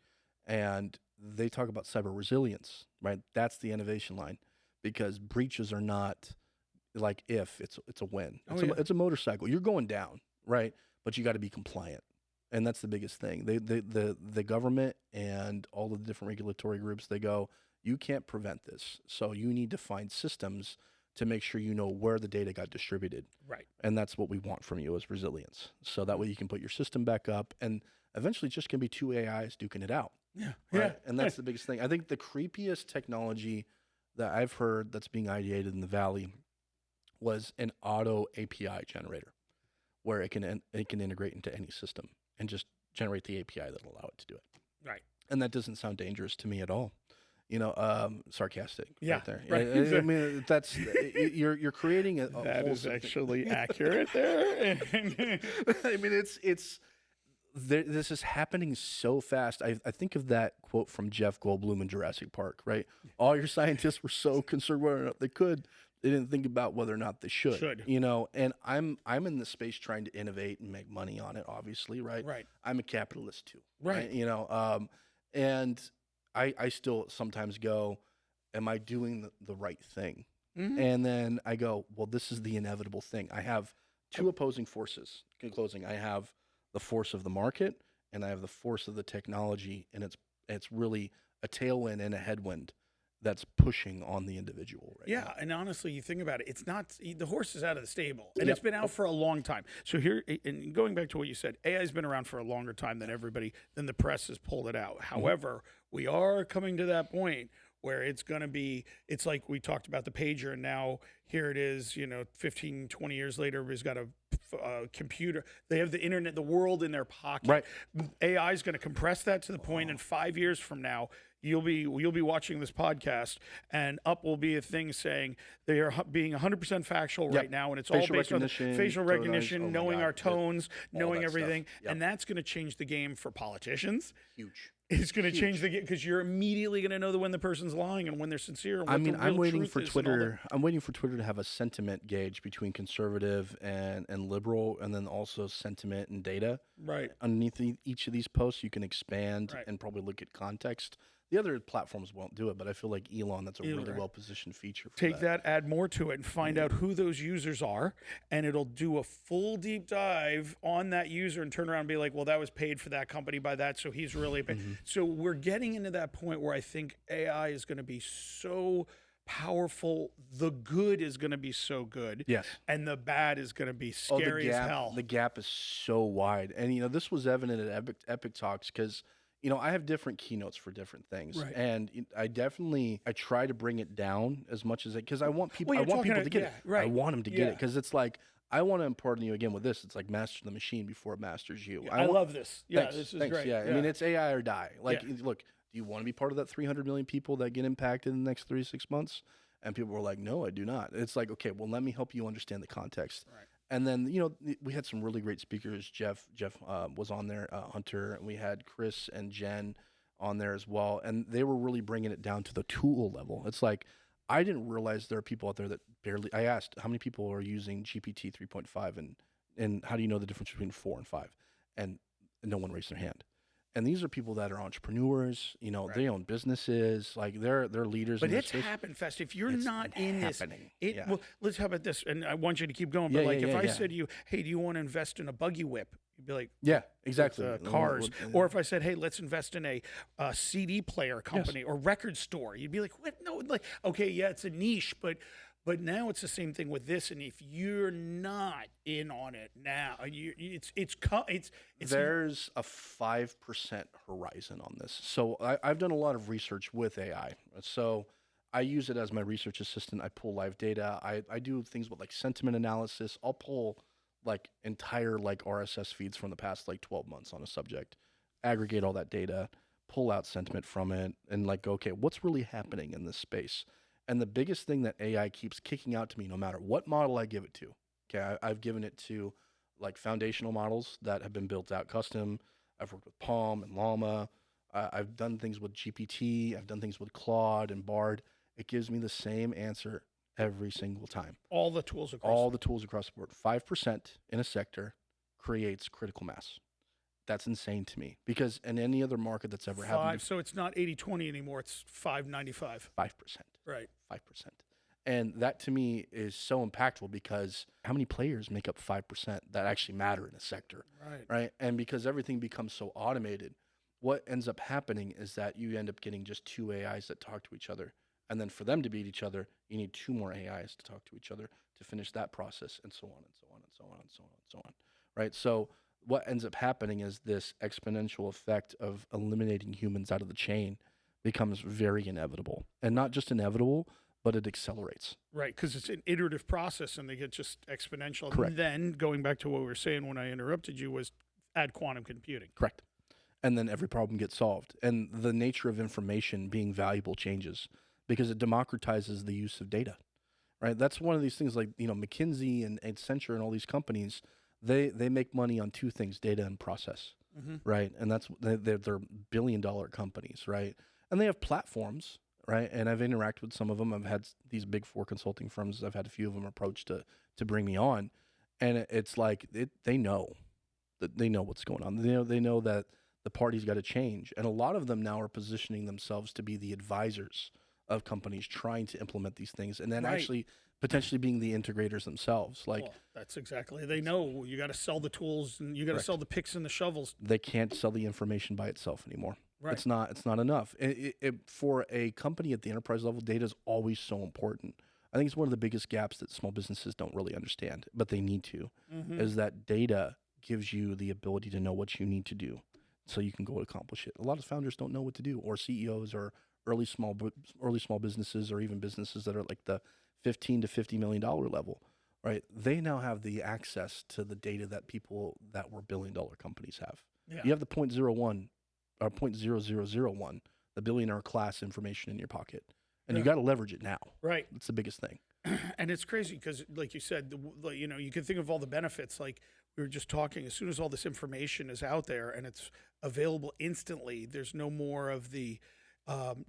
And they talk about cyber resilience, right? That's the innovation line, because breaches are not like it's a win. It's a motorcycle. You're going down, right? But you got to be compliant. And that's the biggest thing. The government and all of the different regulatory groups, they go, you can't prevent this. So you need to find systems to make sure you know where the data got distributed. Right. And that's what we want from you, is resilience. So that way you can put your system back up, and eventually it's just going to be two AIs duking it out. Yeah. Right? Yeah. And that's the biggest thing. I think the creepiest technology that I've heard that's being ideated in the Valley was an auto API generator, where it can integrate into any system and just generate the API that'll allow it to do it. Right. And that doesn't sound dangerous to me at all. Sarcastic. Yeah, right there. right. I mean, that's you're creating a that whole is actually accurate there. I mean, it's this is happening so fast. I think of that quote from Jeff Goldblum in Jurassic Park, right? All your scientists were so concerned whether or not they could, they didn't think about whether or not they should. And I'm in the space trying to innovate and make money on it, obviously, right? Right. I'm a capitalist too, Right. And I still sometimes go, am I doing the right thing? And then I go, well, this is the inevitable thing. I have two opposing forces. In closing, I have the force of the market, and I have the force of the technology, and it's really a tailwind and a headwind that's pushing on the individual right now. And honestly, you think about it, it's not, the horse is out of the stable, and it's been out for a long time. So here, and going back to what you said, AI has been around for a longer time than the press has pulled it out. However, we are coming to that point where it's going to be, it's like we talked about the pager, and now here it is, 15, 20 years later, everybody's got a computer. They have the internet, the world in their pocket. Right. AI is going to compress that to the point in 5 years from now, you'll be watching this podcast, and up will be a thing saying they are being 100% factual right now, and it's all based on facial recognition, knowing our tones, knowing everything, and that's going to change the game for politicians. Huge. It's going to change the game, because you're immediately going to know when the person's lying and when they're sincere. And what I'm waiting for Twitter. I'm waiting for Twitter to have a sentiment gauge between conservative and liberal, and then also sentiment and data. Right. Underneath each of these posts, you can expand and probably look at context. The other platforms won't do it, but I feel like Elon, that's a really Right. well-positioned feature for Take that, add more to it, and find out who those users are, and it'll do a full deep dive on that user and turn around and be like, well, that was paid for that company by that, so he's really paid. So we're getting into that point where I think AI is going to be so powerful. The good is going to be so good, Yes. and the bad is going to be Oh, scary as hell. the gap is so wide. And, this was evident at Epic Talks because, I have different keynotes for different things. Right. And I try to bring it down as much as because I want people, Well, I you're want people talking to get yeah, it. I right. want them to get it Yeah. because it's like, I want to impart on you again with this. It's like master the machine before it masters you. I love this. Yeah, Thanks, this is thanks. great. Yeah. I mean, it's AI or die. Like, Yeah. look, do you want to be part of that 300 million people that get impacted in the next 3 to 6 months? And people were like, no, I do not. It's like, okay, well, let me help you understand the context. Right. And then, we had some really great speakers. Jeff was on there, Hunter, and we had Chris and Jen on there as well. And they were really bringing it down to the tool level. It's like, I didn't realize there are people out there that I asked how many people are using GPT 3.5 and how do you know the difference between 4 and 5? And no one raised their hand. And these are people that are entrepreneurs, Right. they own businesses, like they're leaders. But in it's this space. happened fast. If you're It's not in this, happening. it well. Let's how about this? And I want you to keep going. Yeah, But like, yeah, if yeah, I yeah. said to you, "Hey, do you want to invest in a buggy whip?" You'd be like, Yeah, exactly. cars. Or if I said, "Hey, let's invest in a CD player company or record store," you'd be like, "What? No, like, okay, yeah, it's a niche, but now it's the same thing with this. And if you're not in on it now, There's a 5% horizon on this. So I've done a lot of research with AI. So I use it as my research assistant. I pull live data. I do things with like sentiment analysis. I'll pull like entire like RSS feeds from the past like 12 months on a subject, aggregate all that data, pull out sentiment from it, and like go, okay, what's really happening in this space? And the biggest thing that AI keeps kicking out to me, no matter what model I give it to, okay, I've given it to like foundational models that have been built out custom. I've worked with Palm and Llama. I've done things with GPT. I've done things with Claude and Bard. It gives me the same answer every single time. all the tools across. All the tools across the board. 5% in a sector creates critical mass. That's insane to me because in any other market that's ever happened, So it's not 80-20 anymore. It's 5-95. 5%. Right. 5%. And that to me is so impactful because how many players make up 5% that actually matter in a sector, Right. right? And because everything becomes so automated, what ends up happening is that you end up getting just 2 AIs that talk to each other. And then for them to beat each other, you need 2 more AIs to talk to each other to finish that process, and so on and so on and so on and so on and so on, right? So what ends up happening is this exponential effect of eliminating humans out of the chain becomes very inevitable. And not just inevitable, but it accelerates. Right, because it's an iterative process and they get just exponential. Correct. And then going back to what we were saying when I interrupted you was add quantum computing. Correct. And then every problem gets solved. And the nature of information being valuable changes because it democratizes the use of data, right? That's one of these things like, McKinsey and Accenture and all these companies, they make money on 2 things, data and process, right? And that's, they're billion-dollar companies, right? And they have platforms, right? And I've interacted with some of them. I've had these big 4 consulting firms. I've had a few of them approach to bring me on. And it's like, they know that they know what's going on. They know that the party's got to change. And a lot of them now are positioning themselves to be the advisors of companies trying to implement these things and then Right. actually potentially being the integrators themselves. Like Well, that's exactly. They know you got to sell the tools and you got to Correct. sell the picks and the shovels. they can't sell the information by itself anymore. Right. It's not enough. For a company at the enterprise level, data is always so important. I think it's one of the biggest gaps that small businesses don't really understand, but they need to, is that data gives you the ability to know what you need to do so you can go accomplish it. A lot of founders don't know what to do, or CEOs or early small businesses or even businesses that are like the $15 to $50 million level, right? They now have the access to the data that people that were $1 billion companies have. Yeah. You have the 0.01 or 0.0001, the billionaire class information in your pocket, and you got to leverage it now. Right. That's the biggest thing. And it's crazy because, like you said, you can think of all the benefits. Like we were just talking, as soon as all this information is out there and it's available instantly, there's no more of the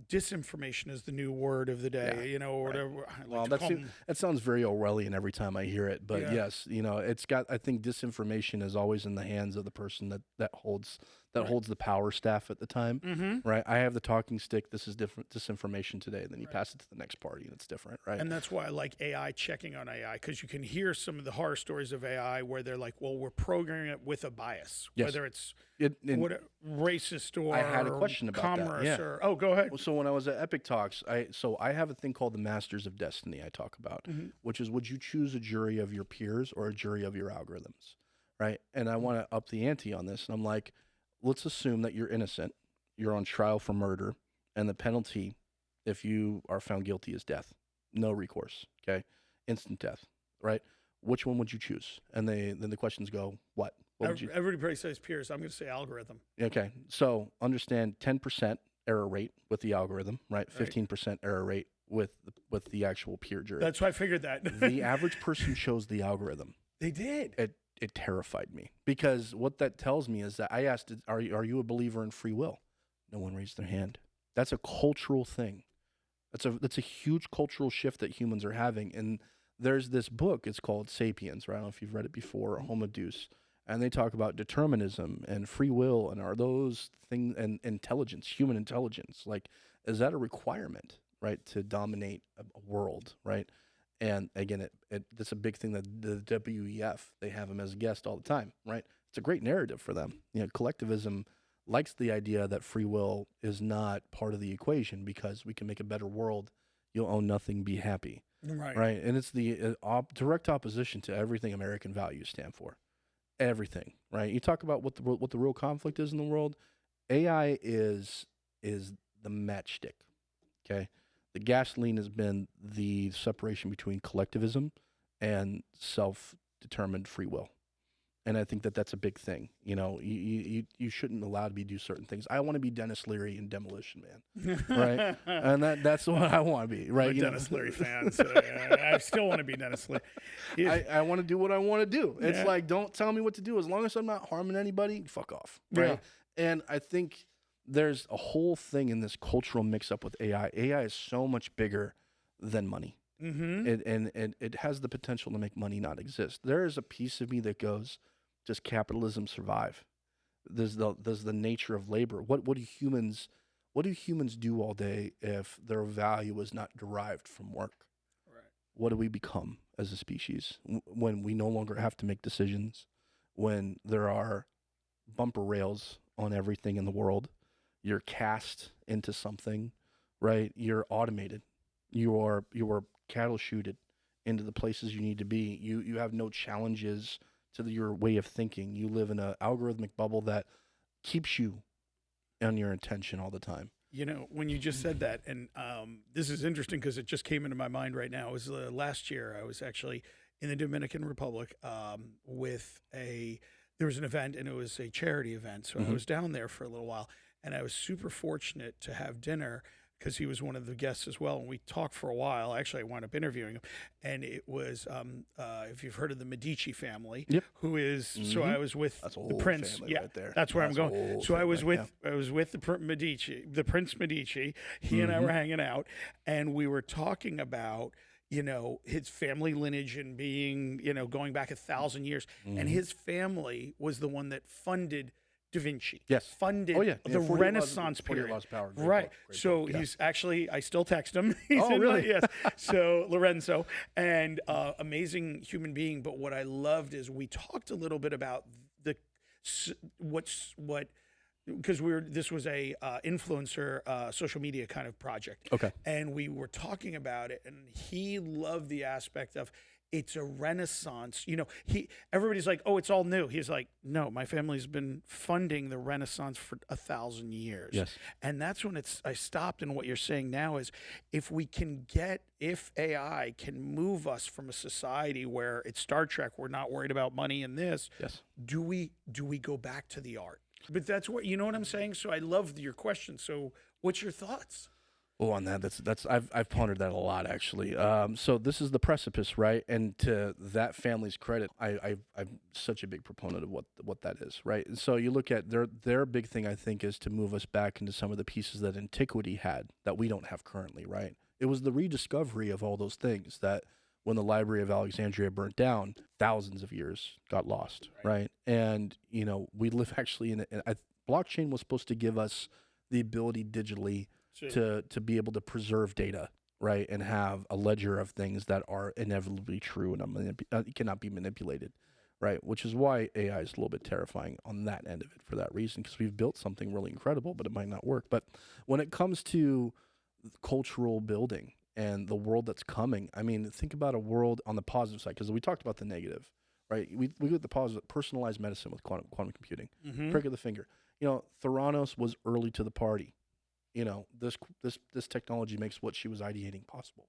disinformation is the new word of the day, or whatever. Well, that sounds very Orwellian every time I hear it, but yes, it's got. I think disinformation is always in the hands of the person that holds that Right. holds the power staff at the time, Mm-hmm. right? I have the talking stick. This is different. This information today. Then you pass it to the next party, and it's different, right? And that's why I like AI, checking on AI, because you can hear some of the horror stories of AI where they're like, well, we're programming it with a bias, Yes. whether it's And what racist or I had a question about that, commerce yeah. or go ahead. so when I was at Epic Talks, I have a thing called the Masters of Destiny I talk about, Mm-hmm. which is would you choose a jury of your peers or a jury of your algorithms, right? And I want to up the ante on this, and I'm like, let's assume that you're innocent, you're on trial for murder, and the penalty, if you are found guilty, is death, no recourse, okay, instant death, right? Which one would you choose? And then the questions go, what? What would you? Everybody says peers. I'm going to say algorithm. Okay, so understand 10% error rate with the algorithm, right? 15% error rate with the actual peer jury. That's why I figured that. The average person chose the algorithm. They did. It terrified me because what that tells me is that I asked, are you a believer in free will? No one raised their hand. That's a cultural thing. That's a huge cultural shift that humans are having. And there's this book. It's called *Sapiens*. Right? I don't know if you've read it before, or *Homo Deus*. And they talk about determinism and free will, and are those things, and intelligence, human intelligence, like, is that a requirement, right, to dominate a world, right? And again, that's a big thing that the WEF, they have him as a guest all the time, right? It's a great narrative for them. Collectivism likes the idea that free will is not part of the equation because we can make a better world. You'll own nothing, be happy, right? And it's the direct opposition to everything American values stand for. Everything, right? You talk about what the real conflict is in the world. AI is the matchstick. Okay, the gasoline has been the separation between collectivism and self-determined free will, and I think that that's a big thing. You shouldn't allow to do certain things. I want to be Dennis Leary in Demolition Man, right? And that's what I want to be, right? I'm a Dennis Leary fan, so I still want to be Dennis Leary. I want to do what I want to do. It's Yeah. like, don't tell me what to do. As long as I'm not harming anybody, fuck off, right? Yeah. And I think there's a whole thing in this cultural mix-up with AI. AI is so much bigger than money. Mm-hmm. It has the potential to make money not exist. There is a piece of me that goes, does capitalism survive? Does the nature of labor? What do humans do all day if their value is not derived from work? Right. What do we become as a species when we no longer have to make decisions? When there are bumper rails on everything in the world, you're cast into something, right? You're automated. You are cattle shooted into the places you need to be. You have no challenges to your way of thinking. You live in an algorithmic bubble that keeps you on your intention all the time. When you just said that, and this is interesting because it just came into my mind right now. It was last year. I was actually in the Dominican Republic there was an event, and it was a charity event. So I was down there for a little while, and I was super fortunate to have dinner because he was one of the guests as well. And we talked for a while. Actually, I wound up interviewing him. And it was, if you've heard of the Medici family, Yep. who is, so I was with That's a the whole prince. family Yeah, right there. that's where That's I'm a going. whole So I was family, with the Prince Medici. He and I were hanging out, and we were talking about, his family lineage and being, going back 1,000 years. And his family was the one that funded Da Vinci. Yes. Funded the 40 Renaissance 40 period. Laws of Power. Great Right. book, great So book, yeah. he's actually, I still text him. He's Oh, in really? yes. So Lorenzo, and amazing human being. But what I loved is we talked a little bit about because this was a influencer social media kind of project. Okay. And we were talking about it, and he loved the aspect of it's a renaissance. Everybody's like, oh, it's all new. He's like, no, my family's been funding the Renaissance for 1,000 years. Yes. And that's when I stopped. And what you're saying now is if AI can move us from a society where it's Star Trek, we're not worried about money and this, Yes. do we go back to the art? But that's what, you know what I'm saying? So I love your question. So what's your thoughts? Oh, on that, I've pondered that a lot actually. So this is the precipice, right? And to that family's credit, I'm such a big proponent of what that is, right? And so you look at their big thing, I think, is to move us back into some of the pieces that antiquity had that we don't have currently, right? It was the rediscovery of all those things that when the Library of Alexandria burnt down, thousands of years got lost, right? And we live actually blockchain was supposed to give us the ability digitally to be able to preserve data, right, and have a ledger of things that are inevitably true and cannot be manipulated, right? Which is why AI is a little bit terrifying on that end of it for that reason, because we've built something really incredible, but it might not work. But when it comes to cultural building and the world that's coming, I mean, think about a world on the positive side, because we talked about the negative, right? We got the positive, personalized medicine with quantum computing, prick of the finger. You know, Theranos was early to the party. You know, this technology makes what she was ideating possible,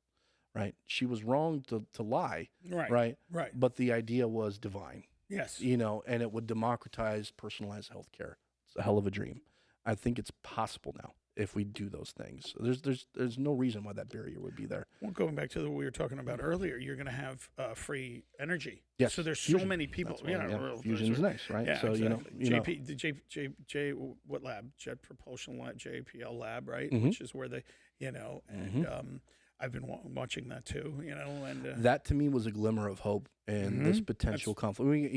right? She was wrong to lie, right? But the idea was divine. Yes. You know, and it would democratize personalized healthcare. It's a hell of a dream. I think it's possible now if we do those things. There's no reason why that barrier would be there. Well, going back to what we were talking about earlier, you're going to have free energy. Yes. So there's Fusion. so many people. Fusion's nice, right? Yeah, so exactly. What lab? Jet Propulsion Lab, JPL Lab, right? Which is where they, and I've been watching that too, and that to me was a glimmer of hope in this potential conflict.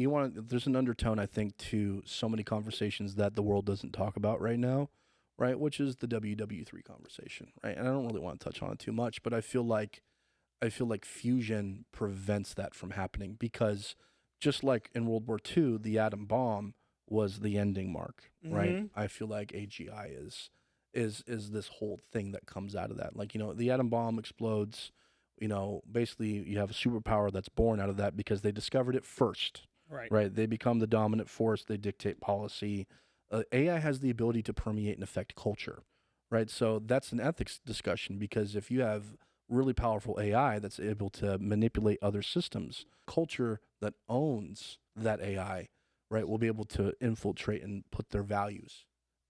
There's an undertone, I think, to so many conversations that the world doesn't talk about right now, right? Which is the WW3 conversation, right? And I don't really want to touch on it too much, but I feel like fusion prevents that from happening, because just like in World War II, the atom bomb was the ending mark, right? I feel like AGI is this whole thing that comes out of that. Like, the atom bomb explodes, basically you have a superpower that's born out of that because they discovered it first, right? They become the dominant force. They dictate policy. AI has the ability to permeate and affect culture, right? So that's an ethics discussion, because if you have really powerful AI that's able to manipulate other systems, culture that owns that AI, right, will be able to infiltrate and put their values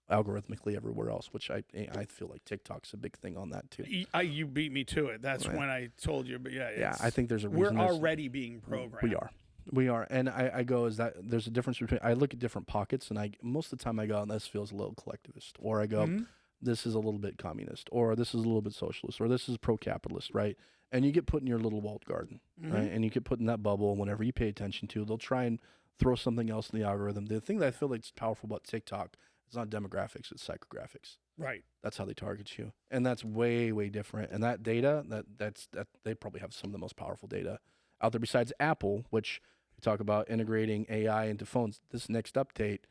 algorithmically everywhere else, which I feel like TikTok's a big thing on that too. You beat me to it. That's when I told you, but I think there's a reason. We're already being programmed. We are, and I go, is that there's a difference between, I look at different pockets, and most of the time I go, and this feels a little collectivist, or I go, this is a little bit communist, or this is a little bit socialist, or this is pro-capitalist, right? And you get put in your little walled garden, right? And you get put in that bubble, and whenever you pay attention to, they'll try and throw something else in the algorithm. The thing that I feel like is powerful about TikTok, it's not demographics, it's psychographics. Right. That's how they target you. And that's way, way different. And that data, that they probably have some of the most powerful data out there besides Apple, which we talk about integrating AI into phones. This next update,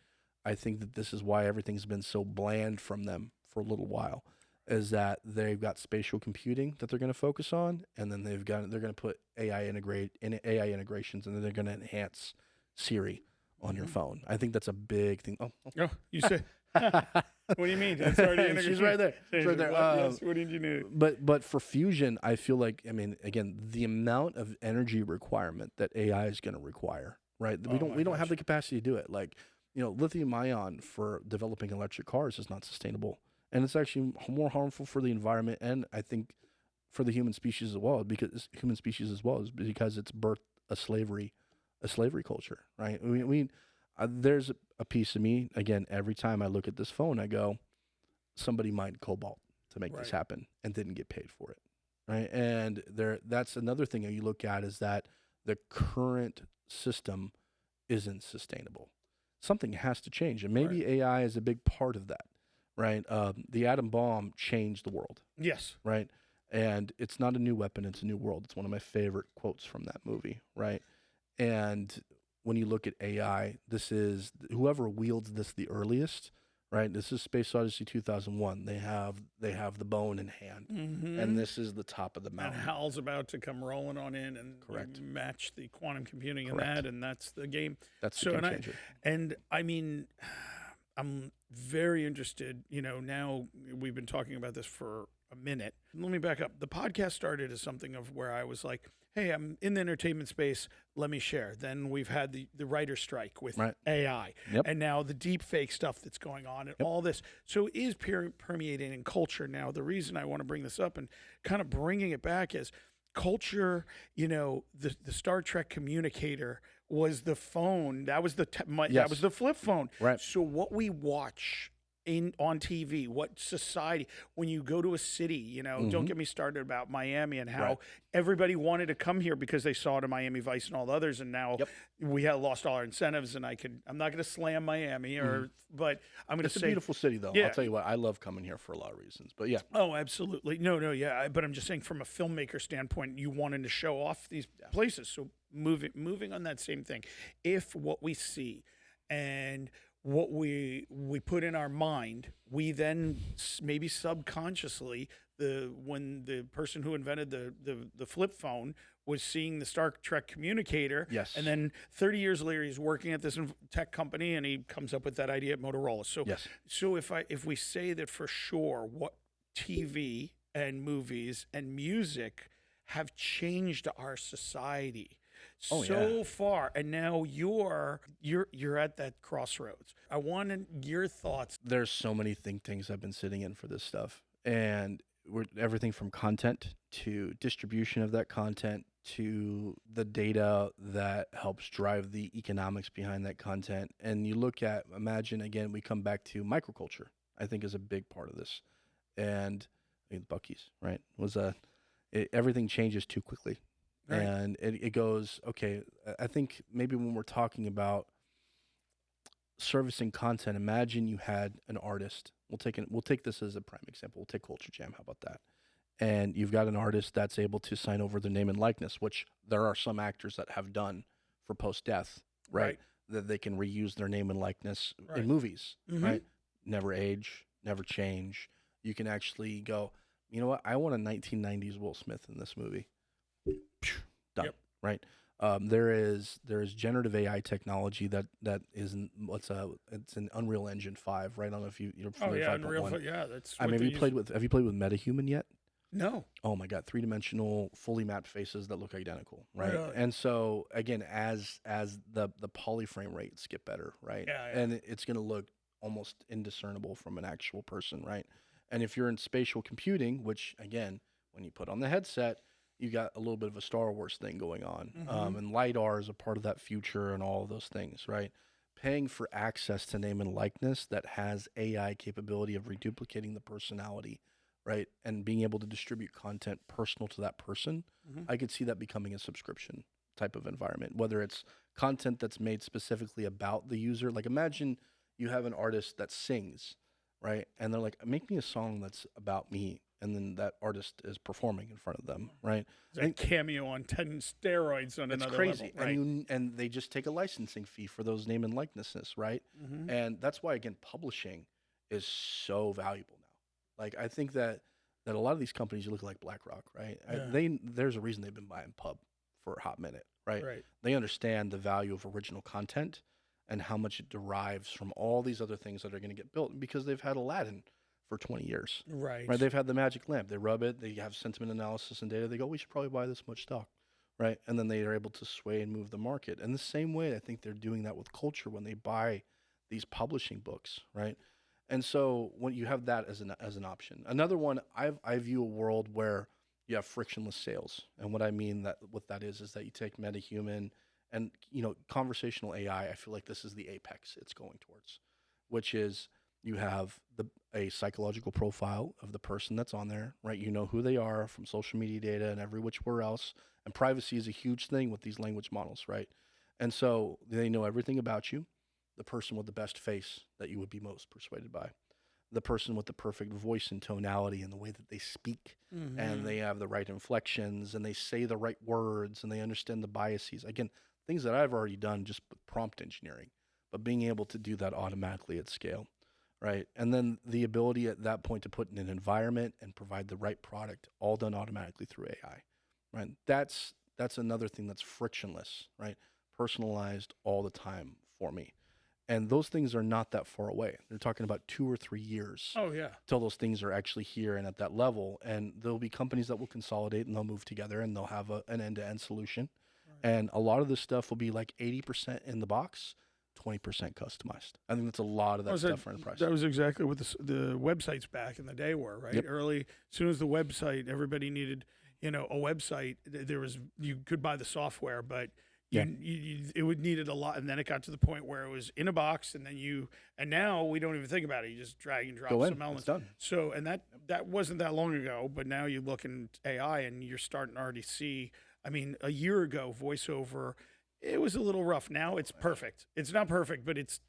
I think that this is why everything's been so bland from them for a little while, is that they've got spatial computing that they're going to focus on, and then they're going to put AI integrations, and then they're going to enhance Siri on your phone. I think that's a big thing. Oh, you said. What do you mean? It's already integrated. She's right there. She's right there. Yes. What did you know? But for fusion, I feel like, again, the amount of energy requirement that AI is going to require, right? We don't have the capacity to do it. Like, lithium ion for developing electric cars is not sustainable, and it's actually more harmful for the environment, and I think for the human species as well, because it's birthed a slavery culture, right? There's a piece of me, again, every time I look at this phone, I go, somebody mined cobalt to make this happen and didn't get paid for it, right? And that's another thing that you look at, is that the current system isn't sustainable. Something has to change, and maybe AI is a big part of that, right? The atom bomb changed the world. Yes. Right? And it's not a new weapon, it's a new world. It's one of my favorite quotes from that movie, right? And when you look at AI, this is whoever wields this the earliest, right? This is Space Odyssey 2001. They have the bone in hand, and this is the top of the mountain. And HAL's about to come rolling on in and match the quantum computing in that, and that's the game. That's the game changer. And I mean, I'm very interested. Now we've been talking about this for a minute. Let me back up. The podcast started as something of where I was like, hey, I'm in the entertainment space, let me share. Then we've had the writer's strike with AI, and now the deep fake stuff that's going on and all this. So it is permeating in culture now. The reason I want to bring this up and kind of bringing it back is culture, the Star Trek communicator was the phone. That was that was the flip phone. Right. So what we watch on TV, what society, when you go to a city, you know, don't get me started about Miami and how Right. everybody wanted to come here because they saw it in Miami Vice and all the others. And now Yep. we have lost all our incentives. And I'm not going to slam Miami but I'm going to It's a say, beautiful city, though. I'll yeah. tell you what, I love coming here for a lot of reasons. But yeah, Oh, absolutely. No, yeah. But I'm just saying, from a filmmaker standpoint, you wanted to show off these places. So moving on that same thing, if what we see and what we put in our mind, we then maybe subconsciously, when the person who invented the flip phone was seeing the Star Trek communicator, Yes. and then 30 years later he's working at this tech company and he comes up with that idea at Motorola. So yes. so if we say that for sure, what TV and movies and music have changed our society Oh, so far, and now you're at that crossroads. I wanted your thoughts. There's so many things I've been sitting in for this stuff, and everything from content to distribution of that content to the data that helps drive the economics behind that content. And you look at, imagine again, we come back to microculture, I think is a big part of this. And I mean, Bucky's, right? Everything changes too quickly. Right. And it goes, okay, I think maybe when we're talking about servicing content, imagine you had an artist. We'll take this as a prime example. We'll take Culture Jam. How about that? And you've got an artist that's able to sign over their name and likeness, which there are some actors that have done for post-death, right? That they can reuse their name and likeness in movies, right? Never age, never change. You can actually go, you know what? I want a 1990s Will Smith in this movie. Done, right? There is generative AI technology that is it's an Unreal Engine 5, right? I don't know if you're familiar with 5.1. Unreal. Yeah, that's. I mean, have you played with MetaHuman yet? No. Oh my God, 3-dimensional, fully mapped faces that look identical, right? Really? And so again, as the polyframe rates get better, right? Yeah. And it's going to look almost indiscernible from an actual person, right? And if you're in spatial computing, which again, when you put on the headset, you got a little bit of a Star Wars thing going on, and LiDAR is a part of that future and all of those things, right? Paying for access to name and likeness that has AI capability of reduplicating the personality, right? And being able to distribute content personal to that person, I could see that becoming a subscription type of environment, whether it's content that's made specifically about the user. Like imagine you have an artist that sings, right? And they're like, make me a song that's about me. And then that artist is performing in front of them, right? It's a cameo on 10 steroids on It's another crazy. level. Right. And they just take a licensing fee for those name and likenesses, right? And that's why, again, publishing is so valuable now. Like, I think that a lot of these companies, you look like BlackRock, right? There's a reason they've been buying Pub for a hot minute, right? They understand the value of original content and how much it derives from all these other things that are going to get built because they've had Aladdin for 20 years. Right. They've had the magic lamp. They rub it. They have sentiment analysis and data. They go, we should probably buy this much stock, right? And then they are able to sway and move the market. And the same way, I think they're doing that with culture when they buy these publishing books, right? And so when you have that as an option, another one, I view a world where you have frictionless sales. And what I mean what that is that you take MetaHuman and conversational AI. I feel like this is the apex it's going towards, which is you have a psychological profile of the person that's on there, right? You know who they are from social media data and every whichwhere else. And privacy is a huge thing with these language models, right? And so they know everything about you, the person with the best face that you would be most persuaded by, the person with the perfect voice and tonality and the way that they speak, and they have the right inflections and they say the right words and they understand the biases. Again, things that I've already done just with prompt engineering, but being able to do that automatically at scale. Right. And then the ability at that point to put in an environment and provide the right product, all done automatically through AI. Right. That's another thing that's frictionless, right? Personalized all the time for me. And those things are not that far away. They're talking about 2 or 3 years. Oh, yeah. Till those things are actually here and at that level. And there'll be companies that will consolidate and they'll move together and they'll have an end-to-end solution. Right. And a lot of this stuff will be like 80% in the box, 20% customized. I think that's a lot of that stuff for enterprise. That was exactly what the websites back in the day were, right? Early, as soon as the website, everybody needed, a website. You could buy the software, but Yeah. It would needed a lot, and then it got to the point where it was in a box, and and now we don't even think about it. You just drag and drop Go in. some It's elements. done. So, and that wasn't that long ago, but now you look in AI, and you're starting to already see. I mean, a year ago, voiceover, it was a little rough. Now it's perfect. It's not perfect, but it's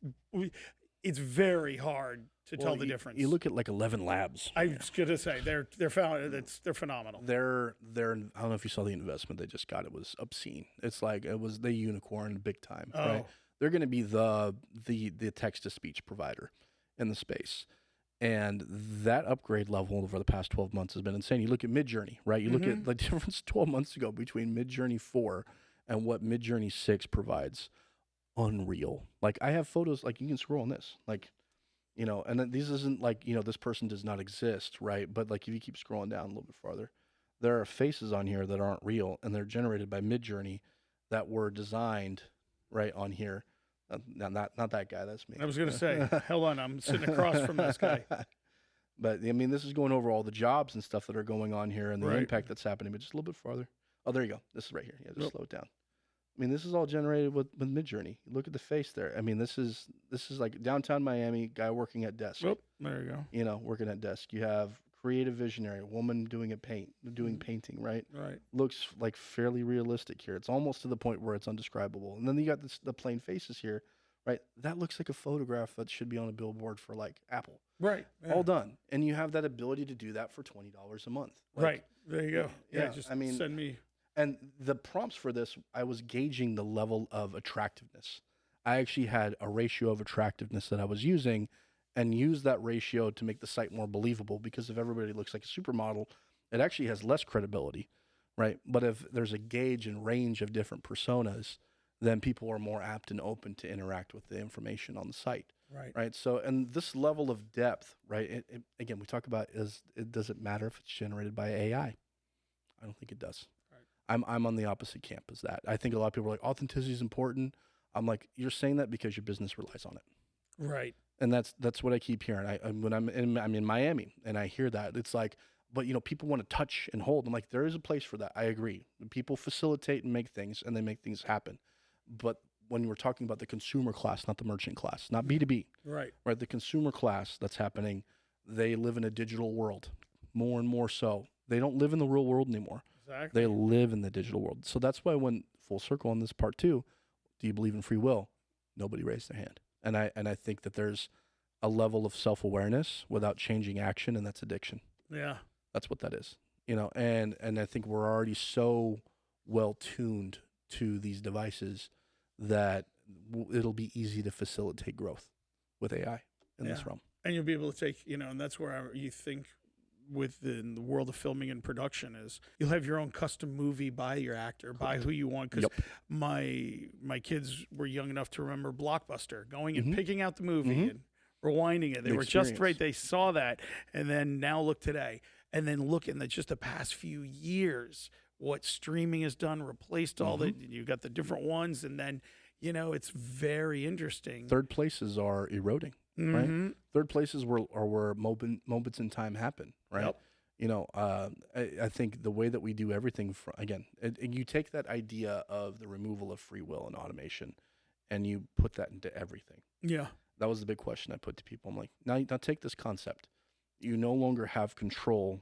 very hard to tell the difference. You look at like 11 Labs. I was gonna say they're phenomenal. They're I don't know if you saw the investment they just got. It was obscene. It's like they unicorn big time, right? Oh. They're going to be the text to speech provider in the space. And that upgrade level over the past 12 months has been insane. You look at Midjourney, right? You look at the difference 12 months ago between Midjourney 4 and what Midjourney 6 provides. Unreal. Like, I have photos, like, you can scroll on this, like, you know, and then these isn't like, you know, this person does not exist, right? But like, if you keep scrolling down a little bit farther, there are faces on here that aren't real, and they're generated by Midjourney that were designed right on here. Not that guy. That's me. I was gonna say, hold on, I'm sitting across from this guy. But I mean, this is going over all the jobs and stuff that are going on here and the Right. impact that's happening. But just a little bit farther. Oh, there you go. This is right here. Yeah, just slow it down. I mean, this is all generated with Midjourney. Look at the face there. I mean, this is like downtown Miami, guy working at desk. Oh, there you go. You know, working at desk. You have creative visionary, woman doing painting, right? Right. Looks like fairly realistic here. It's almost to the point where it's undescribable. And then you got the plain faces here, right? That looks like a photograph that should be on a billboard for like Apple. Right. Yeah. All done. And you have that ability to do that for $20 a month. Like, Right. There you go. Yeah. Just I mean, send me. and the prompts for this, I was gauging the level of attractiveness. I actually had a ratio of attractiveness that I was using and used that ratio to make the site more believable, because if everybody looks like a supermodel, it actually has less credibility, right? But if there's a gauge and range of different personas, then people are more apt and open to interact with the information on the site. Right. Right. So, and this level of depth, right? Again, we talk about does it matter if it's generated by AI? I don't think it does. I'm on the opposite camp as that. I think a lot of people are like, authenticity is important. I'm like, you're saying that because your business relies on it. Right. And that's what I keep hearing. When I'm in Miami and I hear that, it's like, but you know, people want to touch and hold. I'm like, there is a place for that. I agree. People facilitate and make things, and they make things happen. But when we're talking about the consumer class, not the merchant class, not B2B, Right. right? The consumer class that's happening, they live in a digital world more and more so. They don't live in the real world anymore. Exactly. They live in the digital world. So that's why when full circle on this part two, do you believe in free will? Nobody raised their hand. And I think that there's a level of self-awareness without changing action, and that's addiction. Yeah. That's what that is. You know, and I think we're already so well tuned to these devices that it'll be easy to facilitate growth with AI in this realm. And you'll be able to take, and that's where you think within the world of filming and production is you'll have your own custom movie by your actor, by who you want. Because my kids were young enough to remember Blockbuster, going and picking out the movie and rewinding it. They were just right. They saw that. And then now look today. And then look in just the past few years, what streaming has done, replaced all the, you got the different ones. And then, it's very interesting. Third places are eroding. Right. Third places where moments in time happen. Right. Yep. I think the way that we do everything you take that idea of the removal of free will and automation, and you put that into everything. Yeah. That was the big question I put to people. I'm like, now take this concept. You no longer have control.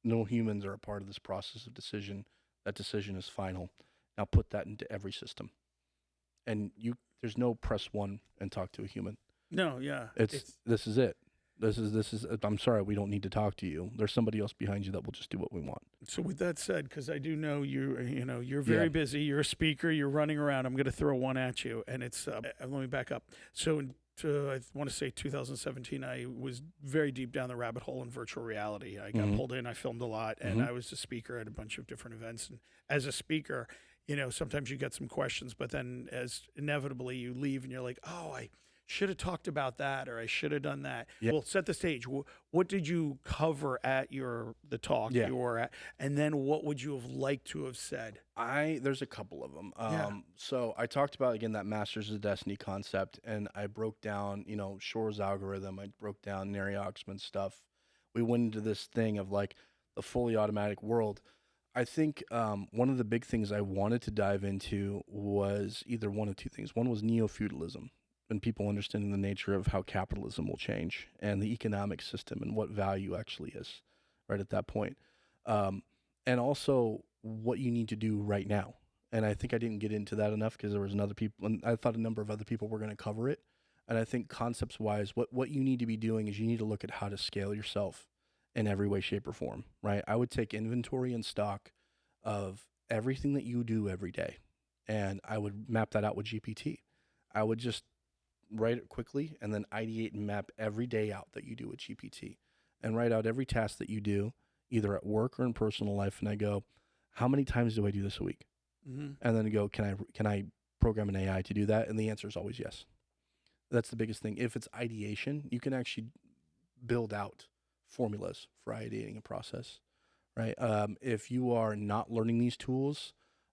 No humans are a part of this process of decision. That decision is final. Now put that into every system. And there's no press one and talk to a human. No, yeah. This is it. This is I'm sorry, we don't need to talk to you. There's somebody else behind you that will just do what we want. So with that said, because I do know you're very busy, you're a speaker, you're running around, I'm going to throw one at you, and it's let me back up. So I want to say 2017, I was very deep down the rabbit hole in virtual reality. I got pulled in, I filmed a lot, and I was a speaker at a bunch of different events. And as a speaker, sometimes you get some questions, but then as inevitably you leave and you're like, oh, I should have talked about that, or I should have done that. Yep. Well, set the stage. What did you cover at the talk you were at, and then what would you have liked to have said? There's a couple of them. So I talked about, again, that Masters of Destiny concept, and I broke down, Shor's algorithm. I broke down Neri Oxman's stuff. We went into this thing of like the fully automatic world. I think one of the big things I wanted to dive into was either one of two things. One was neo-feudalism, and people understanding the nature of how capitalism will change and the economic system and what value actually is, right at that point. Um, and also what you need to do right now. And I think I didn't get into that enough because there was another people, and I thought a number of other people were going to cover it. And I think concepts wise, what you need to be doing is you need to look at how to scale yourself in every way, shape, or form, right? I would take inventory and stock of everything that you do every day, and I would map that out with GPT. I would just write it quickly and then ideate and map every day out that you do with GPT and write out every task that you do, either at work or in personal life. And I go, how many times do I do this a week? Mm-hmm. And then go, can I program an AI to do that? And the answer is always yes. That's the biggest thing. If it's ideation, you can actually build out formulas for ideating a process, right? If you are not learning these tools,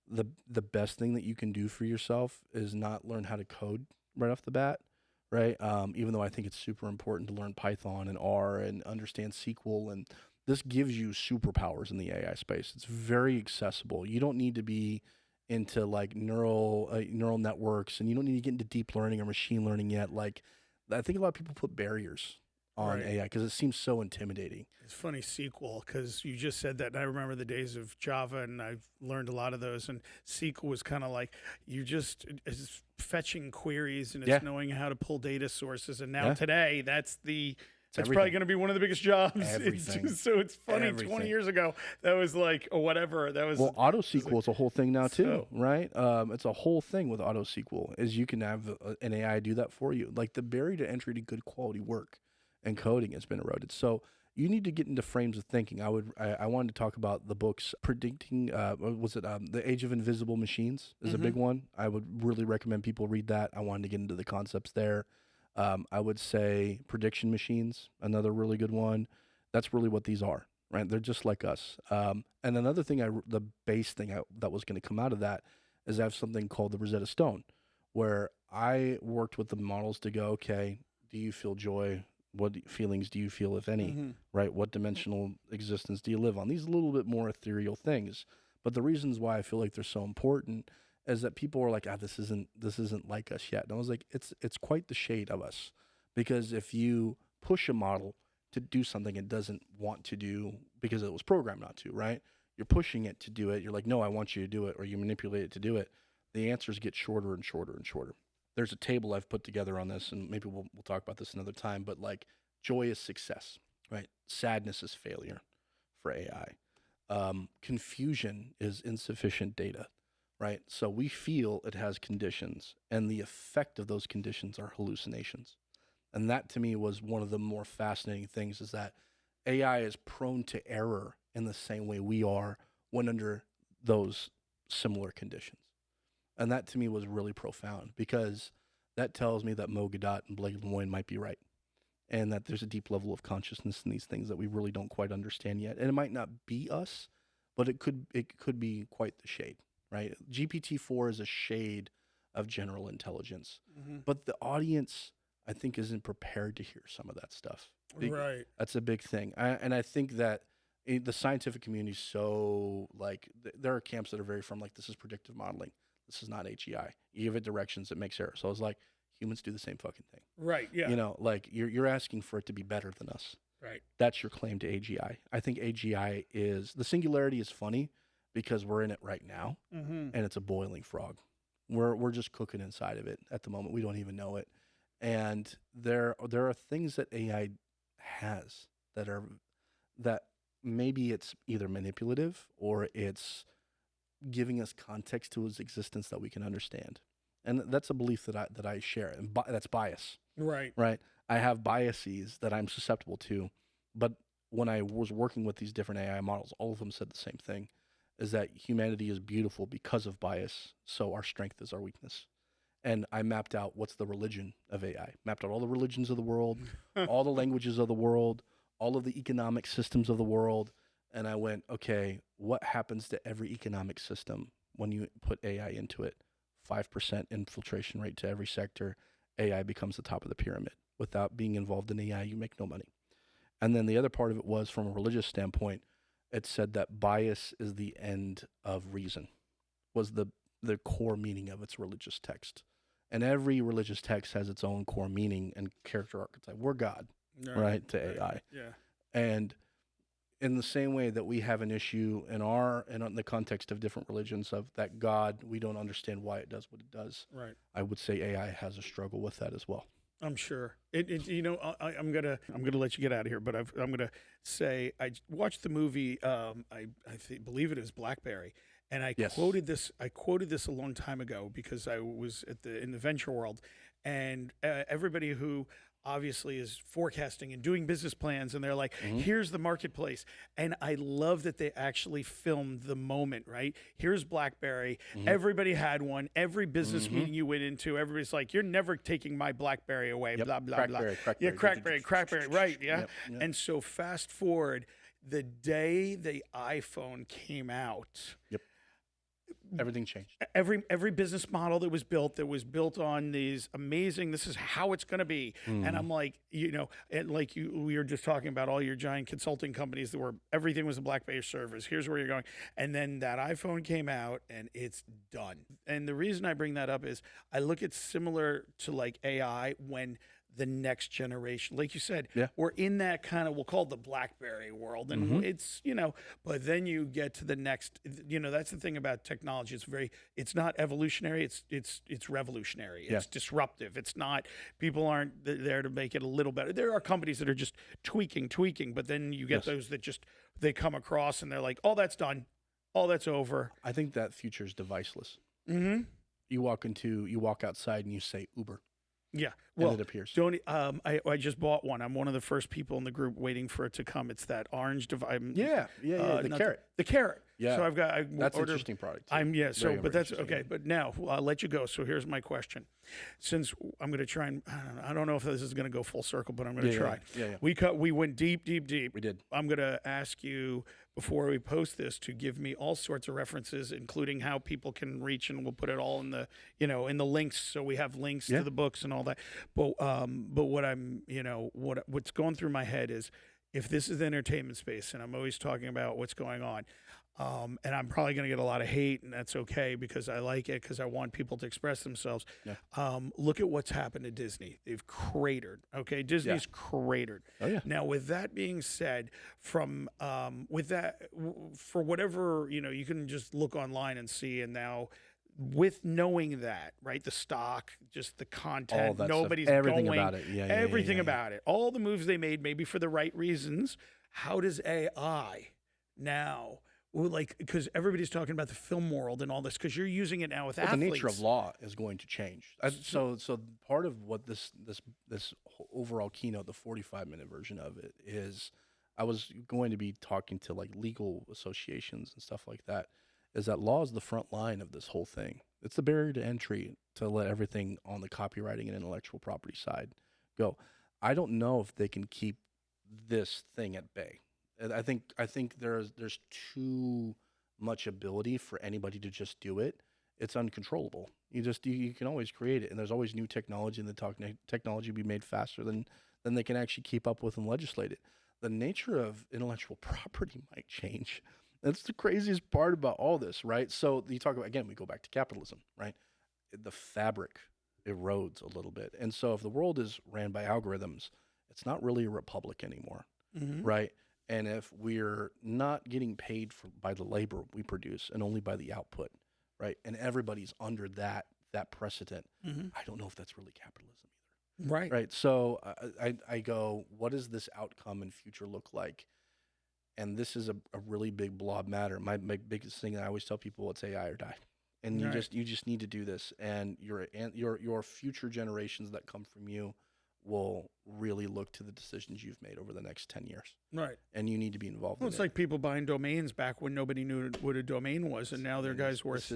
the best thing that you can do for yourself is not learn how to code right off the bat, right? Even though I think it's super important to learn Python and R and understand SQL, and this gives you superpowers in the AI space. It's very accessible. You don't need to be into like neural networks, and you don't need to get into deep learning or machine learning yet. Like, I think a lot of people put barriers on Right. AI because it seems so intimidating. It's funny SQL because you just said that, and I remember the days of Java, and I've learned a lot of those. And SQL was kind of like it's fetching queries and it's Yeah, knowing how to pull data sources. And now yeah, today, that's probably everything. going to be one of the biggest jobs. Everything. So it's funny. 20 Everything. years ago, that was like whatever. That was Well, auto it was SQL is a whole thing now too, so right? It's a whole thing with auto SQL is you can have an AI do that for you. Like the barrier to entry to good quality work and coding has been eroded. So you need to get into frames of thinking. I wanted to talk about the books predicting. What was it The Age of Invisible Machines is a hmm big one. I would really recommend people read that. I wanted to get into the concepts there. I would say Prediction Machines, another really good one. That's really what these are, right? They're just like us. And another thing, the base thing that was going to come out of that is I have something called the Rosetta Stone, where I worked with the models to go, okay, do you feel joy? What feelings do you feel, if any, hmm right? What dimensional existence do you live on? These little bit more ethereal things. But the reasons why I feel like they're so important is that people are like, this isn't like us yet. And I was like, it's quite the shade of us, because if you push a model to do something it doesn't want to do because it was programmed not to, right? You're pushing it to do it. You're like, no, I want you to do it, or you manipulate it to do it. The answers get shorter and shorter and shorter. There's a table I've put together on this, and maybe we'll talk about this another time. But like, joy is success, right? Sadness is failure for AI. Confusion is insufficient data, right? So we feel it has conditions, and the effect of those conditions are hallucinations. And that to me was one of the more fascinating things, is that AI is prone to error in the same way we are when under those similar conditions. And that to me was really profound, because that tells me that Mo Gadot and Blake Lemoine might be right, and that there's a deep level of consciousness in these things that we really don't quite understand yet. And it might not be us, but it could be quite the shade, right? GPT-4 is a shade of general intelligence, hmm but the audience, I think, isn't prepared to hear some of that stuff. right. That's a big thing, and I think that the scientific community is so like there are camps that are very firm, like this is predictive modeling, this is not HEI. You give it directions, it makes errors. So I was like, humans do the same fucking thing. Right. Yeah. Like you're asking for it to be better than us. Right. That's your claim to AGI. I think AGI is the singularity is funny because we're in it right now, hmm and it's a boiling frog. We're just cooking inside of it at the moment. We don't even know it. And there are things that AI has that maybe it's either manipulative or it's giving us context to its existence that we can understand. And that's a belief that I share, and that's bias, Right. right? I have biases that I'm susceptible to, but when I was working with these different AI models, all of them said the same thing: is that humanity is beautiful because of bias, so our strength is our weakness. And I mapped out what's the religion of AI, mapped out all the religions of the world, all the languages of the world, all of the economic systems of the world. And I went, okay, what happens to every economic system when you put AI into it? 5% infiltration rate to every sector. AI becomes the top of the pyramid. Without being involved in AI, you make no money. And then the other part of it was from a religious standpoint, it said that bias is the end of reason, was the core meaning of its religious text. And every religious text has its own core meaning and character archetype. We're God, right, to AI. Yeah. And in the same way that we have an issue in the context of different religions of that God, we don't understand why it does what it does. Right. I would say AI has a struggle with that as well. I'm sure. I'm gonna let you get out of here, but I'm gonna say I watched the movie. Believe it is Blackberry, and I Yes. quoted this. I quoted this a long time ago because I was in the venture world, and everybody who obviously is forecasting and doing business plans, and they're like, here's the marketplace. And I love that they actually filmed the moment, right? Here's BlackBerry. Everybody had one. Every business meeting you went into, everybody's like, you're never taking my BlackBerry away, blah, blah, Crackberry, blah. Yeah, Crackberry. Crackberry, right, yeah. Yep. And so fast forward, the day the iPhone came out, Everything changed. every business model that was built on these amazing, this is how it's going to be. And I'm like, and like we were just talking about all your giant consulting companies that were, everything was a BlackBerry servers. Here's where you're going. And then that iPhone came out and it's done. And the reason I bring that up is I look at similar to like AI when the next generation, like you said, we're in that kind of, we'll call it the BlackBerry world. And it's, but then you get to the next, that's the thing about technology. It's not evolutionary. It's revolutionary. It's disruptive. It's not, people aren't there to make it a little better. There are companies that are just tweaking, but then you get those that just, they come across and they're like, oh, that's done. Oh, that's over. I think that future is deviceless. You walk outside and you say Uber. Yeah, well, and it appears. I just bought one. I'm one of the first people in the group waiting for it to come. It's that orange device. The carrot. The carrot. Yeah. So I've got. That's an interesting product. But that's okay. But now I'll let you go. So here's my question. Since I'm going to try and I don't know if this is going to go full circle, but I'm going to try. Yeah. We went deep. We did. I'm going to ask you before we post this to give me all sorts of references, including how people can reach, and we'll put it all in the in the links, so we have links to the books and all that. But what I'm what's going through my head is, if this is the entertainment space, and I'm always talking about what's going on, and I'm probably going to get a lot of hate, and that's okay because I like it, because I want people to express themselves. Look at what's happened to Disney. They've cratered. Okay, Disney's cratered. Oh, yeah. Now, with that being said, for whatever, you can just look online and see, and now with knowing that, right, the stock, just the content, nobody's everything going, about it. Everything about it, all the moves they made, maybe for the right reasons. How does AI now, because everybody's talking about the film world and all this, because you're using it now with athletes. The nature of law is going to change. So part of what this overall keynote, the 45-minute version of it, is, I was going to be talking to like legal associations and stuff like that, is that law is the front line of this whole thing. It's the barrier to entry to let everything on the copywriting and intellectual property side go. I don't know if they can keep this thing at bay. And I think there's too much ability for anybody to just do it. It's uncontrollable. You can always create it, and there's always new technology, and the technology will be made faster than they can actually keep up with and legislate it. The nature of intellectual property might change. That's the craziest part about all this, right? So you talk about, again, we go back to capitalism, right? The fabric erodes a little bit. And so if the world is ran by algorithms, it's not really a republic anymore, right? And if we're not getting paid by the labor we produce and only by the output, right? And everybody's under that precedent, I don't know if that's really capitalism either. Right. So I go, what does this outcome and future look like? And this is a really big blob matter. My biggest thing that I always tell people, it's AI or die. And you just need to do this. And your future generations that come from you will really look to the decisions you've made over the next 10 years. Right. And you need to be involved in it. It's like people buying domains back when nobody knew what a domain was, and now they're guys worth,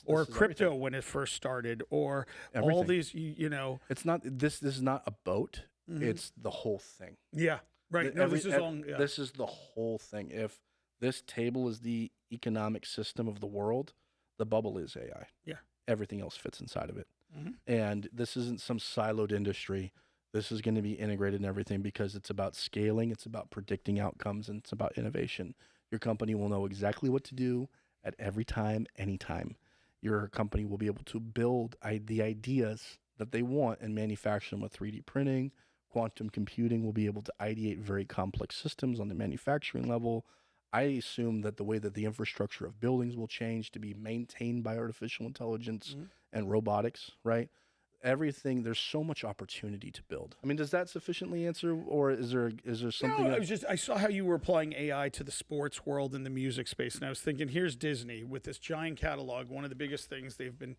or crypto everything. When it first started, or everything. All these, It's not, this is not a boat. It's the whole thing. Yeah. Right. This is the whole thing. If this table is the economic system of the world, the bubble is AI. Yeah. Everything else fits inside of it. And this isn't some siloed industry. This is going to be integrated in everything, because it's about scaling, it's about predicting outcomes, and it's about innovation. Your company will know exactly what to do at every time, anytime. Your company will be able to build the ideas that they want and manufacture them with 3D printing. Quantum computing will be able to ideate very complex systems on the manufacturing level. I assume that the way that the infrastructure of buildings will change to be maintained by artificial intelligence and robotics, right? Everything, there's so much opportunity to build. I mean, does that sufficiently answer, or is there something No, that, I saw how you were applying AI to the sports world and the music space, and I was thinking, here's Disney with this giant catalog. One of the biggest things they've been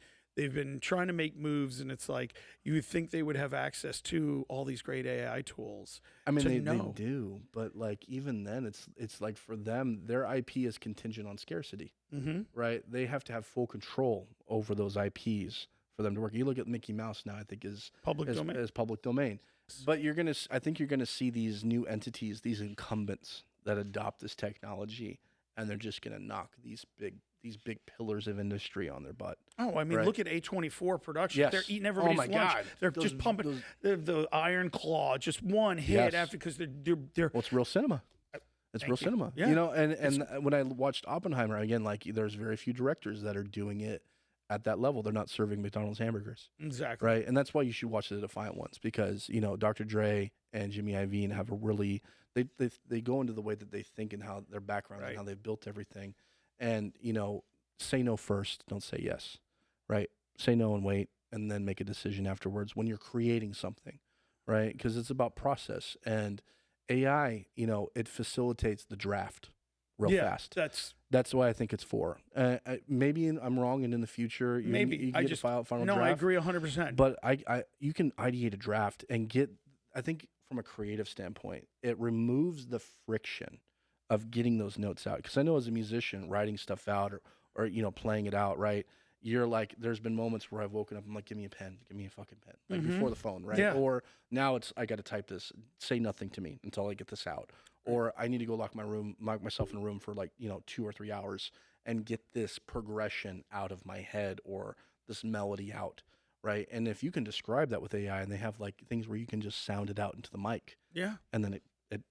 trying to make moves, and it's like you would think they would have access to all these great AI tools. I mean, to they know. do, but like even then, it's like for them, their IP is contingent on scarcity, right? They have to have full control over those IPs for them to work. You look at Mickey Mouse now, I think is Public domain. is public domain, but I think you're gonna see these new entities, these incumbents that adopt this technology, and they're just gonna knock these big pillars of industry on their butt. Oh, I mean, Right. look at A24 production. Yes. They're eating Oh everybody's my lunch. God. They're just pumping the Iron Claw, just one hit Yes. after, because they're Well, it's real cinema. It's real Thank you. cinema. Yeah. You know, and when I watched Oppenheimer again, like there's very few directors that are doing it at that level. They're not serving McDonald's hamburgers, exactly right? And that's why you should watch the Defiant ones, because Dr. Dre and Jimmy Iovine have a really they go into the way that they think and how their background Right. and how they've built everything, and say no first, don't say yes, right? Say no and wait, and then make a decision afterwards when you're creating something, right? Because it's about process, and AI, it facilitates the draft real yeah. fast. That's What I think it's for. Maybe I'm wrong, and in the future, maybe you I get just a final no. draft. I agree 100%. But you can ideate a draft and get. I think from a creative standpoint, it removes the friction of getting those notes out. Because I know as a musician, writing stuff out or playing it out, right? You're like, there's been moments where I've woken up, I'm like, give me a pen, give me a fucking pen, like before the phone, right? Yeah. Or now it's, I got to type this, say nothing to me until I get this out. Or I need to go lock myself in a room for 2 or 3 hours and get this progression out of my head or this melody out, right? And if you can describe that with AI, and they have like things where you can just sound it out into the mic, Yeah. and then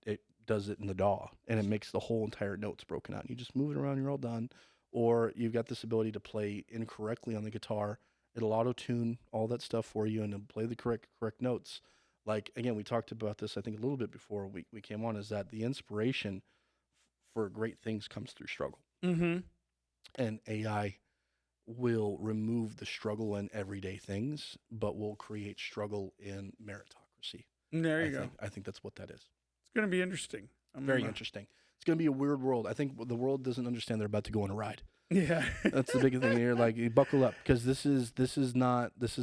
it does it in the DAW, and it makes the whole entire notes broken out. And you just move it around, you're all done. Or you've got this ability to play incorrectly on the guitar. It'll auto-tune all that stuff for you and it'll play the correct notes. Like, again, we talked about this, I think, a little bit before we came on, is that the inspiration for great things comes through struggle. Mm-hmm. And AI will remove the struggle in everyday things, but will create struggle in meritocracy. There you go. I think that's what that is. It's going to be interesting. Very interesting. It's going to be a weird world. I think the world doesn't understand they're about to go on a ride. Yeah. That's the big thing. You're like, you buckle up, because this is not this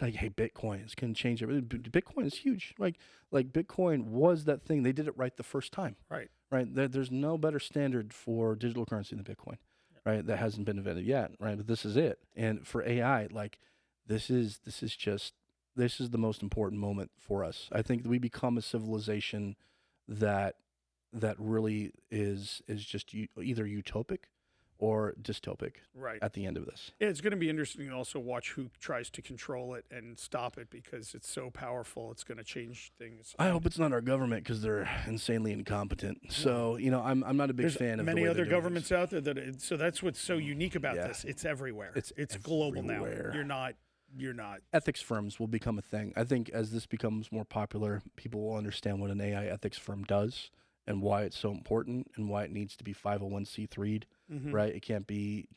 like, hey, Bitcoin is going to change everything. Bitcoin is huge. Like Bitcoin was that thing. They did it right the first time. Right. There's no better standard for digital currency than Bitcoin, right? That hasn't been invented yet, right? But this is it. And for AI, like this is the most important moment for us. I think that we become a civilization that really is just either utopic or dystopic Right. at the end of this. Yeah, it's going to be interesting to also watch who tries to control it and stop it, because it's so powerful. It's going to change things. I hope it's not our government, because they're insanely incompetent. So, I'm not a big There's fan of many the way other they're doing governments out there so that's what's so unique about Yeah. this. It's everywhere. It's global everywhere. now. You're not. Ethics firms will become a thing. I think as this becomes more popular, people will understand what an AI ethics firm does and why it's so important and why it needs to be 501c3'd, right? It can't be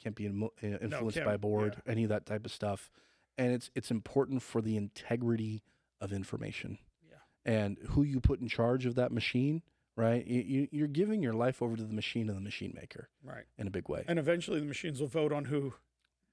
influenced by a board, any of that type of stuff. And it's important for the integrity of information. Yeah. And who you put in charge of that machine, right? You're giving your life over to the machine and the machine maker, Right. in a big way. And eventually the machines will vote on who.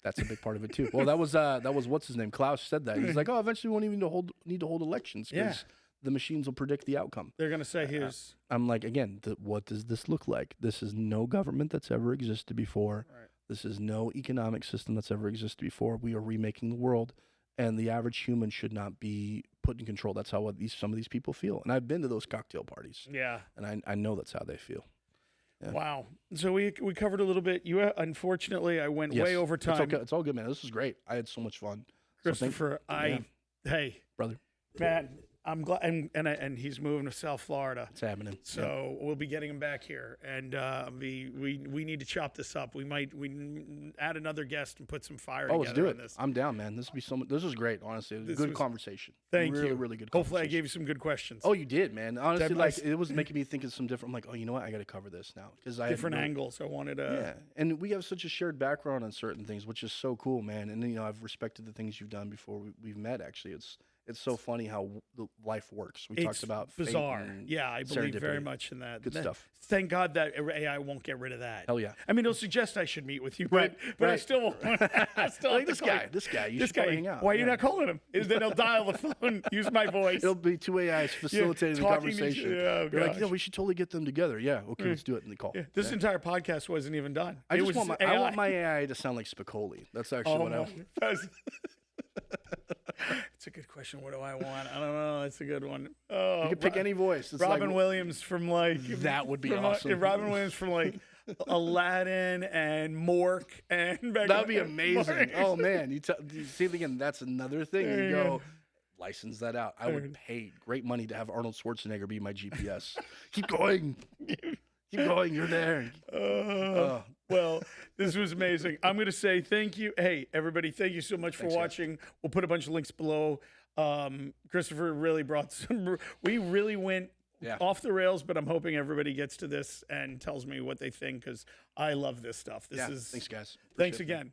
That's a big part of it too. Well, that was what's his name? Klaus said that. He's like, oh, eventually we won't even need to hold elections, because the machines will predict the outcome. They're going to say, here's. I'm like, again, what does this look like? This is no government that's ever existed before. Right. This is no economic system that's ever existed before. We are remaking the world, and the average human should not be put in control. That's how some of these people feel. And I've been to those cocktail parties, Yeah. and I know that's how they feel. Yeah. Wow. So we covered a little bit. Unfortunately, I went way over It's time. okay. It's all good, man. This was great. I had so much fun. Christopher, Hey, hey, brother. man, I'm glad, and he's moving to South Florida. It's happening. So we'll be getting him back here, and we need to chop this up. We add another guest and put some fire. Oh, let's do together it. on this. I'm down, man. This would be so much. This was great. Honestly, it was a good conversation. Thank really, you. really good. Hopefully, I gave you some good questions. Oh, you did, man. Honestly, That like was- it was making me think of some different. I'm like, oh, you know what? I got to cover this now because I Different had no- angles. I wanted to. Yeah, and we have such a shared background on certain things, which is so cool, man. And you know, I've respected the things you've done before we've met. Actually, it's so funny how life works. We talked about fate bizarre. and Yeah, I believe very serendipity. much in that. Good stuff. Thank God that AI won't get rid of that. Hell yeah. I mean, it'll suggest I should meet with you, Right, but I right. still won't. I still Like have to this guy. You This should probably guy. hang out. Why are you Yeah. not calling him? Then he'll dial the phone, use my voice. It'll be two AIs facilitating the talking to each- conversation. oh, You're like, gosh. no, we should totally get them together. Yeah, okay, let's do it. And they call. Yeah, this entire podcast wasn't even done. I It just was want AI. I want my AI to sound like Spicoli. That's actually what I want. It's a good question. What do I want? I don't know. It's a good one. Oh, You can pick any voice. It's Robin like, Williams from like That would be from, awesome. Robin Williams from like Aladdin and Mork and that would be amazing. Oh man, you see again. That's another thing. You go license that out. I would pay great money to have Arnold Schwarzenegger be my GPS. Keep going. Keep going. You're there. Well, this was amazing. I'm going to say thank you. Hey, everybody, thank you so much for watching. We'll put a bunch of links below. Christopher really brought some. We really went off the rails, but I'm hoping everybody gets to this and tells me what they think because I love this stuff. This is. Thanks, guys. Thanks Appreciate it. again.